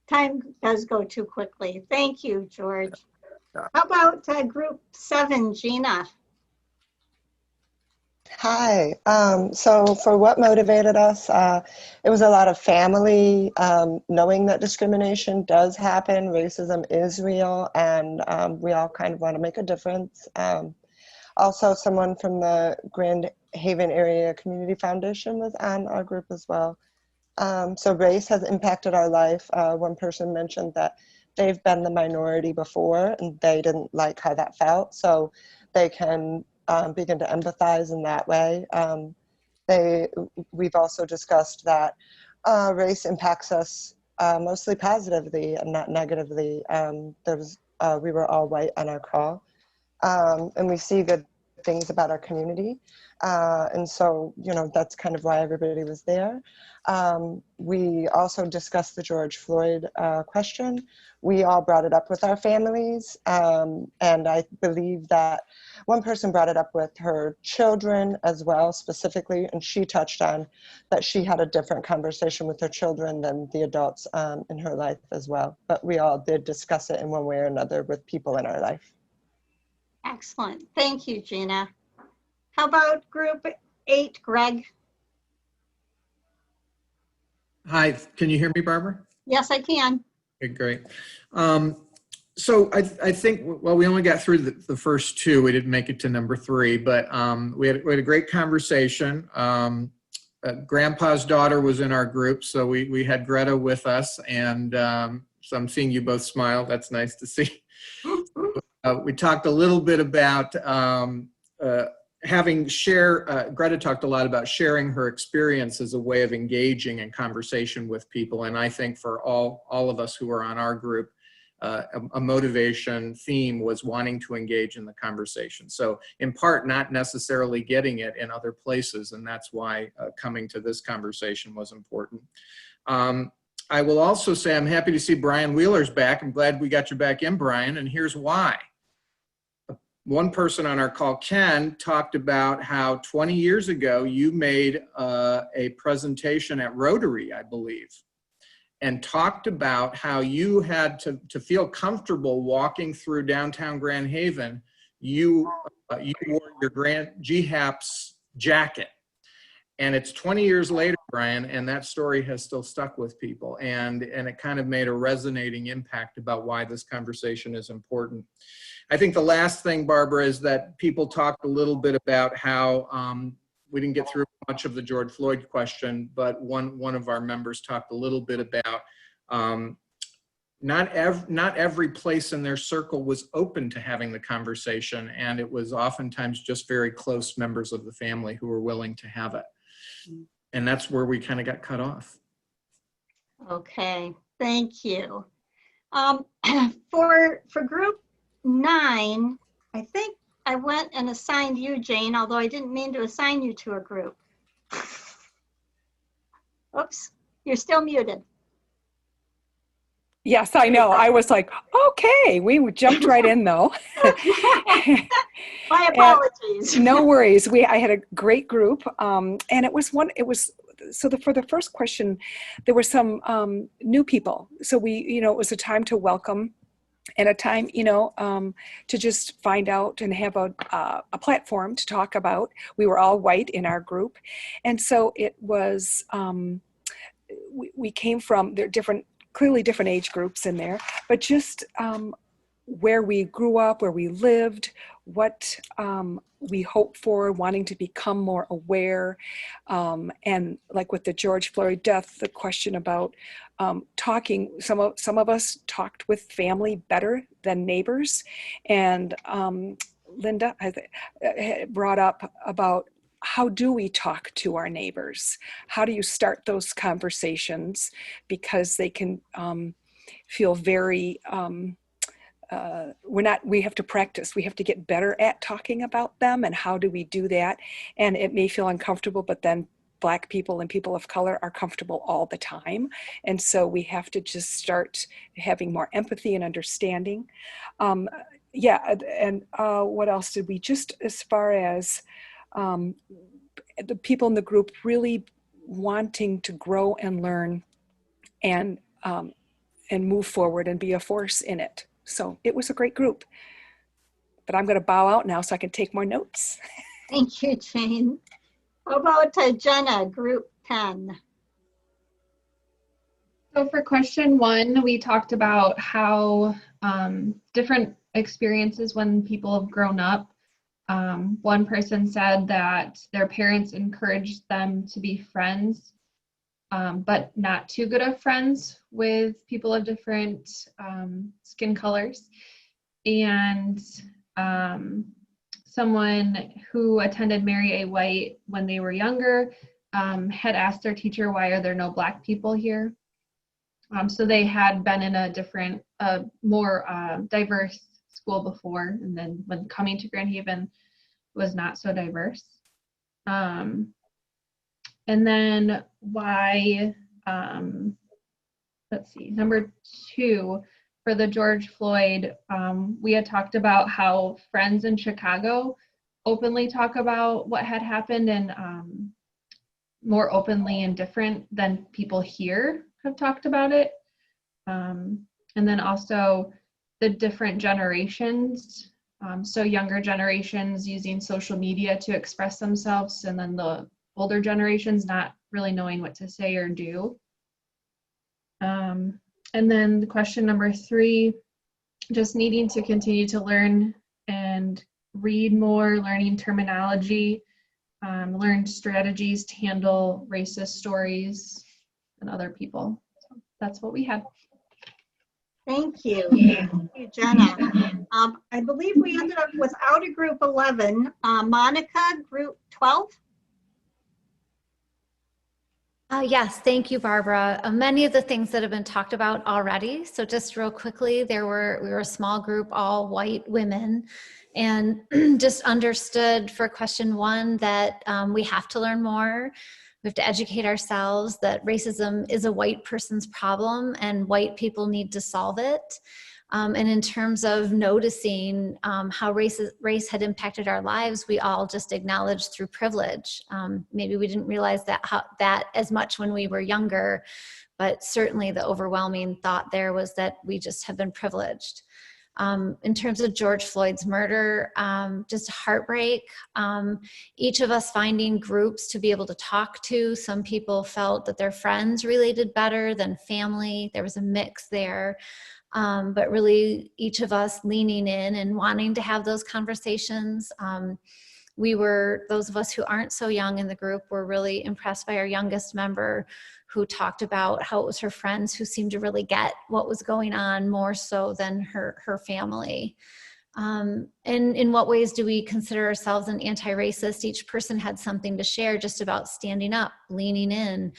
Speaker 1: Time does go too quickly. Thank you, George.
Speaker 4: Yeah.
Speaker 1: How about group 7, Gina?
Speaker 11: Hi. So for what motivated us, it was a lot of family, knowing that discrimination does happen, racism is real, and we all kind of want to make a difference. Also, someone from the Grand Haven Area Community Foundation was on our group as well. So race has impacted our life. One person mentioned that they've been the minority before and they didn't like how that felt. So they can begin to empathize in that way. We've also discussed that race impacts us mostly positively and not negatively. We were all white on our call, and we see good things about our community. And so, you know, that's kind of why everybody was there. We also discussed the George Floyd question. We all brought it up with our families. And I believe that one person brought it up with her children as well, specifically, and she touched on that she had a different conversation with her children than the adults in her life as well. But we all did discuss it in one way or another with people in our life.
Speaker 1: Excellent. Thank you, Gina. How about group 8, Greg?
Speaker 12: Hi, can you hear me, Barbara?
Speaker 1: Yes, I can.
Speaker 12: Okay, great. So I think, well, we only got through the first two. We didn't make it to number 3, but we had a great conversation. Grandpa's daughter was in our group, so we had Greta with us, and so I'm seeing you both smile. That's nice to see. We talked a little bit about Greta talked a lot about sharing her experience as a way of engaging in conversation with people. And I think for all of us who are on our group, a motivation theme was wanting to engage in the conversation. So in part, not necessarily getting it in other places. And that's why coming to this conversation was important. I will also say I'm happy to see Brian Wheeler's back. I'm glad we got you back in, Brian, and here's why. One person on our call, Ken, talked about how 20 years ago you made a presentation at Rotary, I believe, and talked about how you had to feel comfortable walking through downtown Grand Haven. You wore your GHAPS jacket. And it's 20 years later, Brian, and that story has still stuck with people. And it kind of made a resonating impact about why this conversation is important. I think the last thing, Barbara, is that people talked a little bit about how we didn't get through much of the George Floyd question, but one of our members talked a little bit about not every place in their circle was open to having the conversation, and it was oftentimes just very close members of the family who were willing to have it. And that's where we kind of got cut off.
Speaker 1: Okay, thank you. For group 9, I think I went and assigned you, Jane, although I didn't mean to assign you to a group. Oops, you're still muted.
Speaker 13: Yes, I know. I was like, okay, we jumped right in though.
Speaker 1: My apologies.
Speaker 13: No worries. I had a great group, and for the first question, there were some new people. So it was a time to welcome, and a time, to just find out and have a platform to talk about. We were all white in our group, and so it was. We came from clearly different age groups in there, but just where we grew up, where we lived, what we hope for, wanting to become more aware. And like with the George Floyd death, the question about talking, some of us talked with family better than neighbors. And Linda brought up about how do we talk to our neighbors? How do you start those conversations? Because they can feel very, we have to practice. We have to get better at talking about them, and how do we do that? And it may feel uncomfortable, but then Black people and people of color are comfortable all the time. And so we have to just start having more empathy and understanding. Yeah, and what else did we just, as far as the people in the group really wanting to grow and learn and move forward and be a force in it. So it was a great group. But I'm going to bow out now so I can take more notes.
Speaker 1: Thank you, Jane. How about Jenna, group 10?
Speaker 6: So for question 1, we talked about how different experiences when people have grown up. One person said that their parents encouraged them to be friends, but not too good of friends with people of different skin colors. And someone who attended Mary A. White when they were younger had asked their teacher, why are there no Black people here? So they had been in a different, more diverse school before, and then when coming to Grand Haven was not so diverse. And then why, let's see, number 2, for the George Floyd, we had talked about how friends in Chicago openly talk about what had happened, and more openly and different than people here have talked about it. And then also the different generations. So younger generations using social media to express themselves, and then the older generations not really knowing what to say or do. And then the question number 3, just needing to continue to learn and read more, learning terminology, learn strategies to handle racist stories and other people. So that's what we had.
Speaker 1: Thank you. Thank you, Jenna. I believe we ended up without a group 11. Monica, group 12?
Speaker 14: Yes, thank you, Barbara. Many of the things that have been talked about already. So just real quickly, we were a small group, all white women, and just understood for question 1 that we have to learn more. We have to educate ourselves that racism is a white person's problem and white people need to solve it. And in terms of noticing how race had impacted our lives, we all just acknowledged through privilege. Maybe we didn't realize that as much when we were younger, but certainly the overwhelming thought there was that we just have been privileged. In terms of George Floyd's murder, just heartbreak. Each of us finding groups to be able to talk to. Some people felt that their friends related better than family. There was a mix there. But really each of us leaning in and wanting to have those conversations. Those of us who aren't so young in the group were really impressed by our youngest member, who talked about how it was her friends who seemed to really get what was going on more so than her family. And in what ways do we consider ourselves an anti-racist? Each person had something to share just about standing up, leaning in,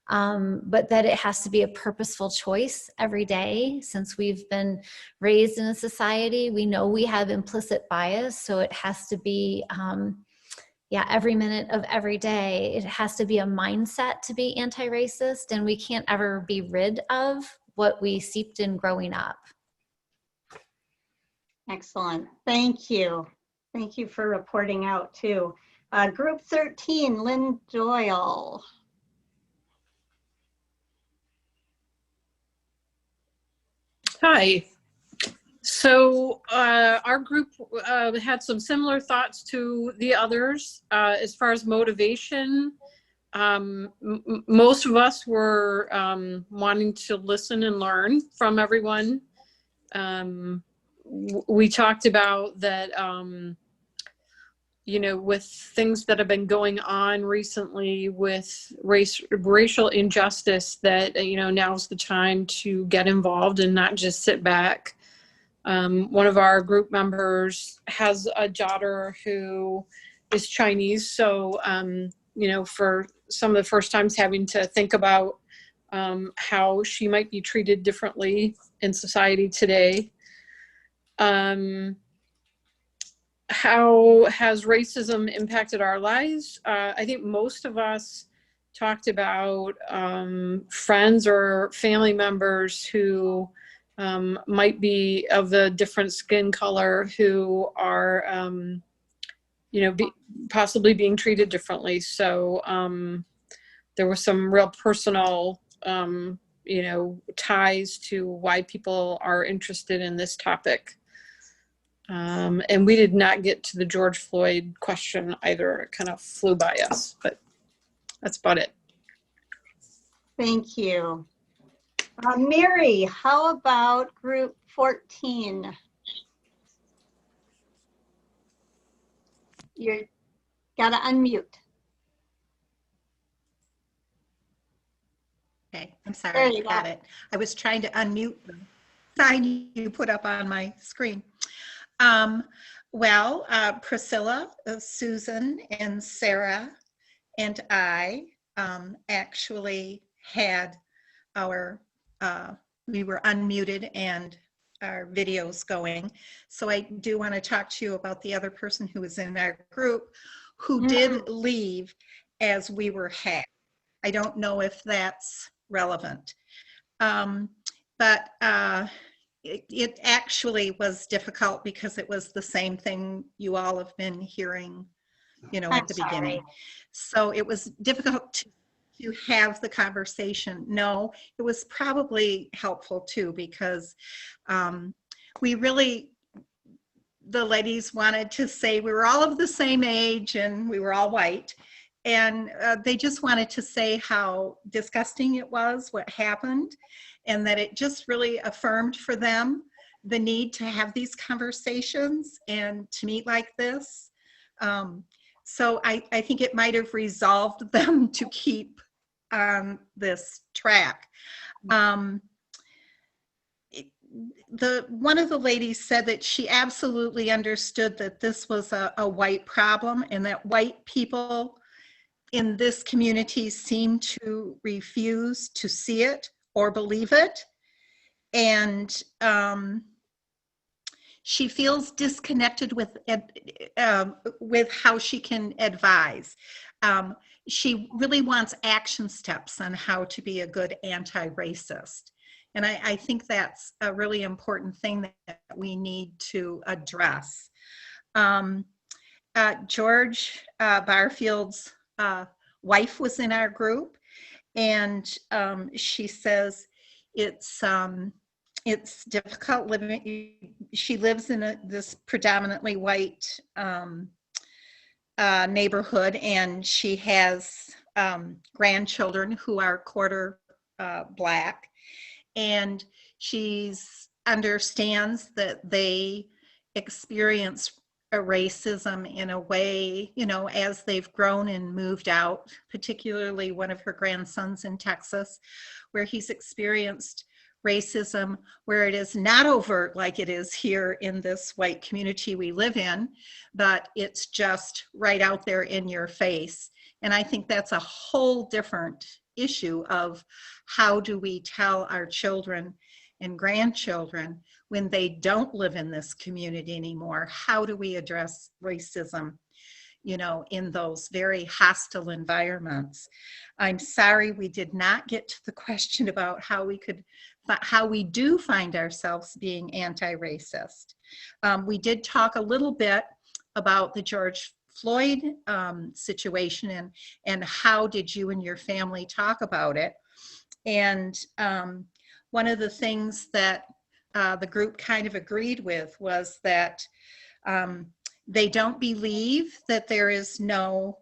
Speaker 14: but that it has to be a purposeful choice every day. Since we've been raised in a society, we know we have implicit bias, so it has to be every minute of every day. It has to be a mindset to be anti-racist, and we can't ever be rid of what we seeped in growing up.
Speaker 1: Excellent. Thank you. Thank you for reporting out too. Group 13, Lynn Doyle.
Speaker 15: Hi. So our group had some similar thoughts to the others as far as motivation. Most of us were wanting to listen and learn from everyone. we talked about that, you know, with things that have been going on recently with racial injustice, that, you know, now's the time to get involved and not just sit back. One of our group members has a daughter who is Chinese. So, you know, for some of the first times having to think about how she might be treated differently in society today. How has racism impacted our lives? I think most of us talked about friends or family members who might be of a different skin color, who are, you know, possibly being treated differently. So there were some real personal, you know, ties to why people are interested in this topic. And we did not get to the George Floyd question either. It kind of flew by us, but that's about it.
Speaker 1: Thank you. Mary, how about group 14? You gotta unmute.
Speaker 16: Okay, I'm
Speaker 1: There
Speaker 16: sorry,
Speaker 1: you
Speaker 16: I got
Speaker 1: go.
Speaker 16: it. I was trying to unmute the sign you put up on my screen. Priscilla, Susan, and Sarah and I actually had our, we were unmuted and our videos going. So I do want to talk to you about the other person who was in our group who did leave as we were hacked. I don't know if that's relevant. It actually was difficult because it was the same thing you all have been hearing, you know, at the beginning. So it was difficult to have the conversation. No, it was probably helpful too, because we really, the ladies wanted to say we were all of the same age and we were all white. And they just wanted to say how disgusting it was, what happened, and that it just really affirmed for them the need to have these conversations and to meet like this. So I think it might have resolved them to keep on this track. One of the ladies said that she absolutely understood that this was a white problem and that white people in this community seem to refuse to see it or believe it. And she feels disconnected with how she can advise. She really wants action steps on how to be a good anti-racist. And I think that's a really important thing that we need to address. George Barfield's wife was in our group, and she says it's difficult living. She lives in this predominantly white neighborhood, and she has grandchildren who are quarter Black, and she understands that they experience a racism in a way, you know, as they've grown and moved out, particularly one of her grandsons in Texas, where he's experienced racism where it is not overt like it is here in this white community we live in, but it's just right out there in your face. And I think that's a whole different issue of how do we tell our children and grandchildren when they don't live in this community anymore, how do we address racism, you know, in those very hostile environments? I'm sorry we did not get to the question about how we do find ourselves being anti-racist. We did talk a little bit about the George Floyd situation and how did you and your family talk about it. And one of the things that the group kind of agreed with was that they don't believe that there is no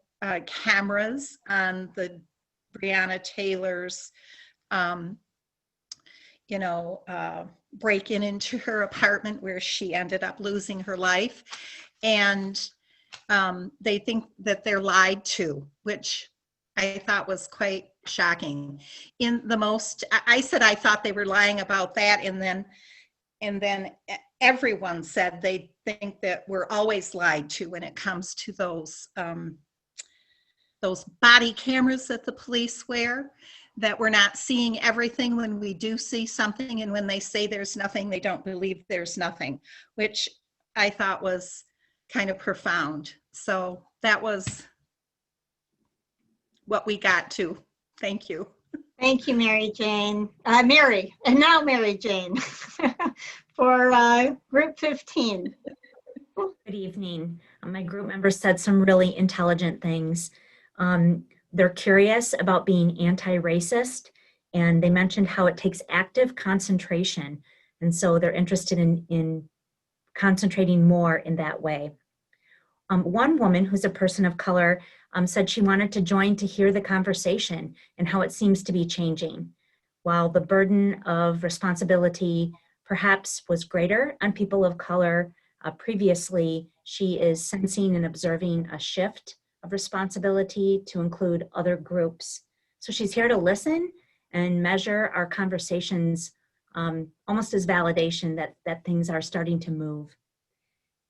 Speaker 16: cameras on the Breonna Taylor's, break-in into her apartment where she ended up losing her life. And they think that they're lied to, which I thought was quite shocking. I said I thought they were lying about that, and then everyone said they think that we're always lied to when it comes to those body cameras that the police wear, that we're not seeing everything when we do see something, and when they say there's nothing, they don't believe there's nothing, which I thought was kind of profound. So that was what we got to. Thank you.
Speaker 1: Thank you, Mary Jane. Mary Jane for group 15.
Speaker 17: Good evening. My group members said some really intelligent things. They're curious about being anti-racist, and they mentioned how it takes active concentration. And so they're interested in concentrating more in that way. One woman who's a person of color said she wanted to join to hear the conversation and how it seems to be changing. While the burden of responsibility perhaps was greater on people of color previously, she is sensing and observing a shift of responsibility to include other groups. So she's here to listen and measure our conversations almost as validation that things are starting to move.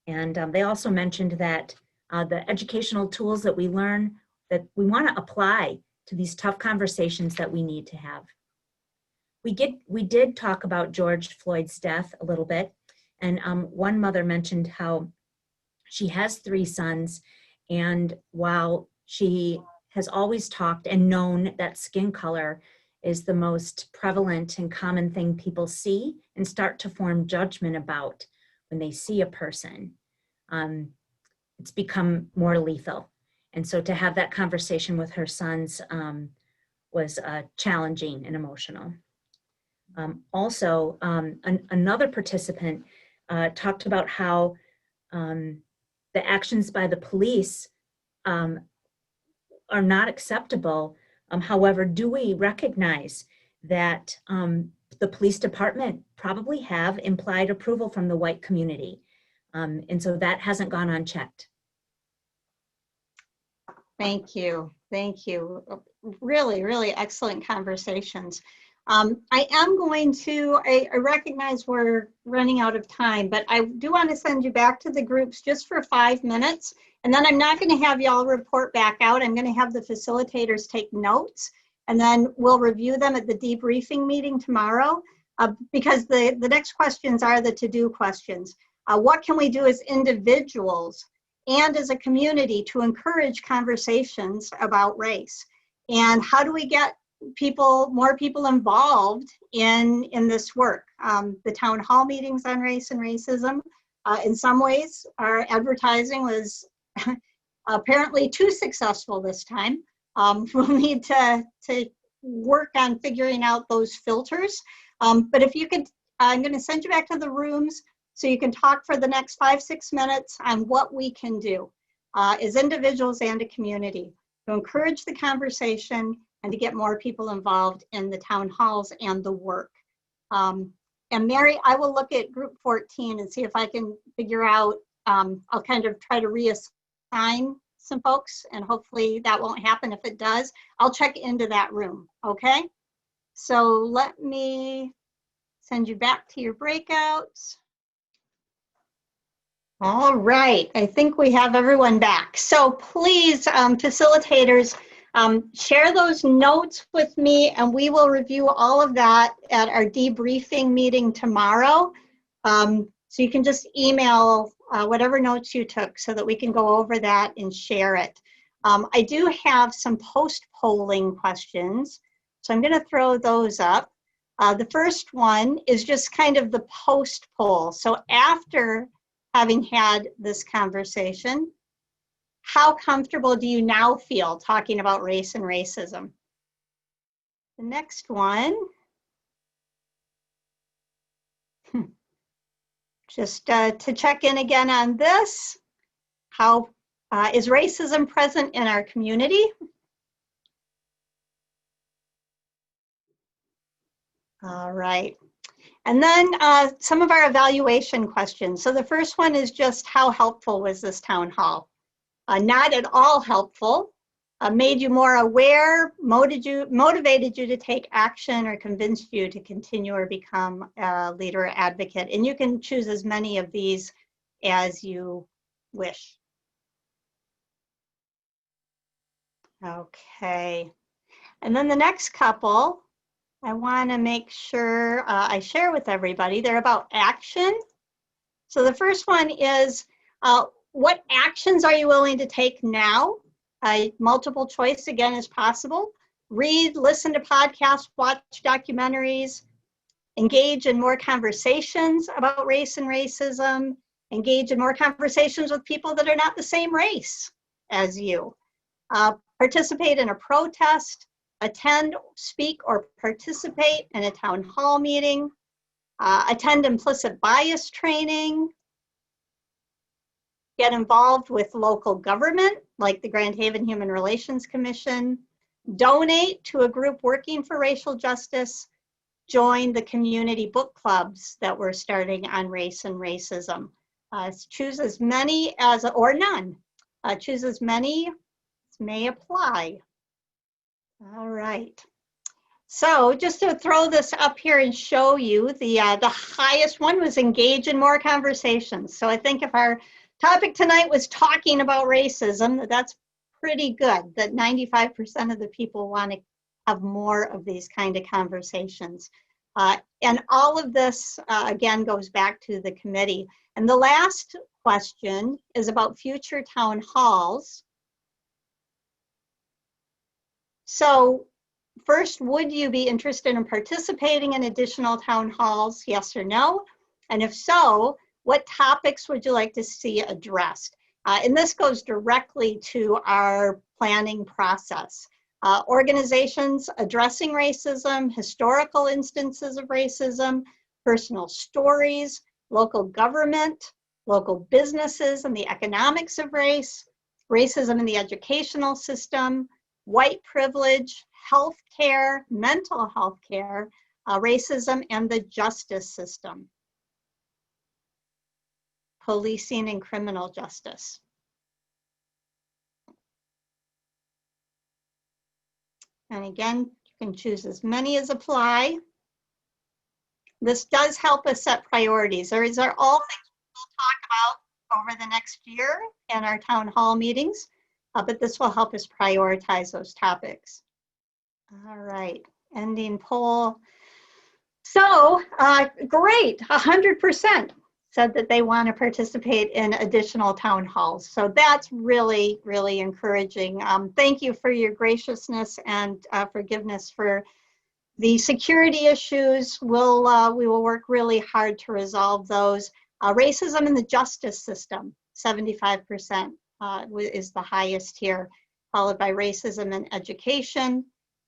Speaker 17: And they also mentioned that the educational tools that we learn, that we want to apply to these tough conversations that we need to have. We did talk about George Floyd's death a little bit, and one mother mentioned how she has 3 sons, and while she has always talked and known that skin color is the most prevalent and common thing people see and start to form judgment about when they see a person, it's become more lethal. And so to have that conversation with her sons was challenging and emotional. Also, another participant talked about how the actions by the police are not acceptable. However, do we recognize that the police department probably have implied approval from the white community? And so that hasn't gone unchecked.
Speaker 1: Thank you. Thank you. Really, really excellent conversations. I am going to, I recognize we're running out of time, but I do want to send you back to the groups just for 5 minutes. And then I'm not going to have y'all report back out. I'm going to have the facilitators take notes, and then we'll review them at the debriefing meeting tomorrow, because the next questions are the to-do questions. What can we do as individuals and as a community to encourage conversations about race? And how do we get more people involved in this work? The town hall meetings on race and racism, in some ways, our advertising was apparently too successful this time. We'll need to work on figuring out those filters. But if you could, I'm going to send you back to the rooms so you can talk for the next 5-6 minutes on what we can do as individuals and a community to encourage the conversation and to get more people involved in the town halls and the work. And Mary, I will look at group 14 and see if I can figure out, I'll kind of try to reassign some folks, and hopefully that won't happen. If it does, I'll check into that room, okay? So let me send you back to your breakouts. All right, I think we have everyone back. So please, facilitators, share those notes with me, and we will review all of that at our debriefing meeting tomorrow. So you can just email whatever notes you took so that we can go over that and share it. I do have some post-polling questions, so I'm going to throw those up. The first one is just kind of the post-poll. So after having had this conversation, how comfortable do you now feel talking about race and racism? The next one, just to check in again on this, how is racism present in our community? All right. And then some of our evaluation questions. So the first one is just how helpful was this town hall? Not at all helpful. Made you more aware, motivated you to take action, or convinced you to continue or become a leader or advocate. And you can choose as many of these as you wish. Okay. And then the next couple, I want to make sure I share with everybody. They're about action. So the first one is, what actions are you willing to take now? Multiple choice again is possible. Read, listen to podcasts, watch documentaries, engage in more conversations about race and racism, engage in more conversations with people that are not the same race as you. Participate in a protest, attend, speak, or participate in a town hall meeting, attend implicit bias training, get involved with local government, like the Grand Haven Human Relations Commission, donate to a group working for racial justice, join the community book clubs that we're starting on race and racism. Choose as many as, or none. Choose as many as may apply. All right. So just to throw this up here and show you, the highest one was engage in more conversations. So I think if our topic tonight was talking about racism, that's pretty good, that 95% of the people want to have more of these kind of conversations. And all of this, again, goes back to the committee. And the last question is about future town halls. So first, would you be interested in participating in additional town halls, yes or no? And if so, what topics would you like to see addressed? And this goes directly to our planning process. Organizations addressing racism, historical instances of racism, personal stories, local government, local businesses and the economics of race, racism in the educational system, white privilege, healthcare, mental health care, racism and the justice system, policing and criminal justice. And again, you can choose as many as apply. This does help us set priorities. These are all things we'll talk about over the next year in our town hall meetings, but this will help us prioritize those topics. All right, ending poll. So great, 100% said that they want to participate in additional town halls. So that's really, really encouraging. Thank you for your graciousness and forgiveness for the security issues. We will work really hard to resolve those. Racism in the justice system, 75% is the highest here, followed by racism in education,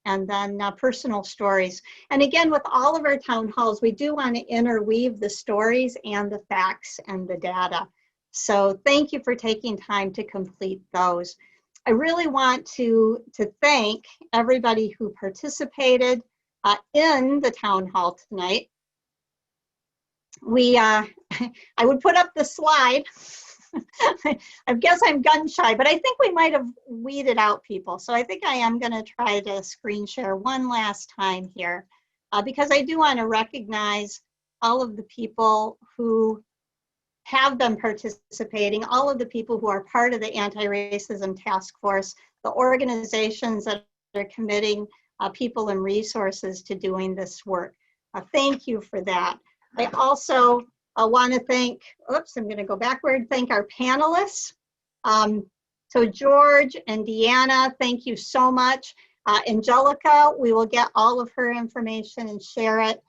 Speaker 1: and then personal stories. And again, with all of our town halls, we do want to interweave the stories and the facts and the data. So thank you for taking time to complete those. I really want to thank everybody who participated in the town hall tonight. I would put up the slide. I guess I'm gun shy, but I think we might have weeded out people. So I think I am going to try to screen share one last time here because I do want to recognize all of the people who have been participating, all of the people who are part of the Anti-Racism Task Force, the organizations that are committing people and resources to doing this work. Thank you for that. I also want to thank, oops, I'm going to go backward, thank our panelists. So George and Deanna, thank you so much. Angelica, we will get all of her information and share it.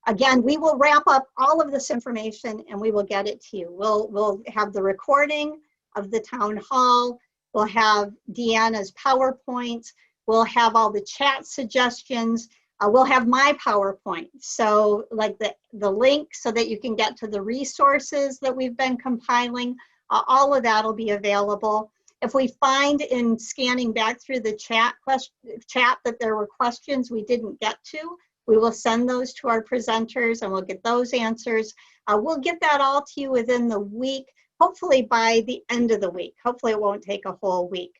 Speaker 1: Again, we will wrap up all of this information and we will get it to you. We'll have the recording of the town hall. We'll have Deanna's PowerPoints. We'll have all the chat suggestions. We'll have my PowerPoint. So like the link so that you can get to the resources that we've been compiling, all of that will be available. If we find in scanning back through the chat that there were questions we didn't get to, We will send those to our presenters and we'll get those answers. We'll get that all to you within the week, hopefully by the end of the week. Hopefully it won't take a whole week.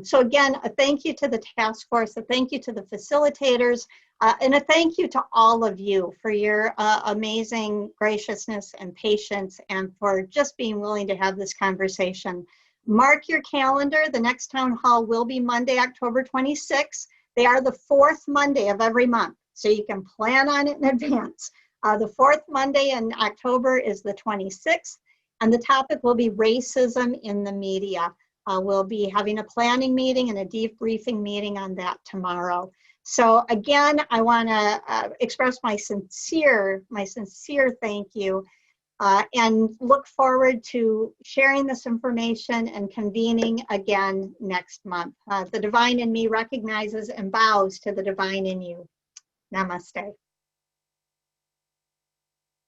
Speaker 1: So again, a thank you to the task force, a thank you to the facilitators, and a thank you to all of you for your amazing graciousness and patience and for just being willing to have this conversation. Mark your calendar. The next town hall will be Monday, October 26th. They are the fourth Monday of every month, so you can plan on it in advance. The fourth Monday in October is the 26th, and the topic will be racism in the media. We'll be having a planning meeting and a debriefing meeting on that tomorrow. So again, I want to express my sincere thank you and look forward to sharing this information and convening again next month. The divine in me recognizes and bows to the divine in you. Namaste.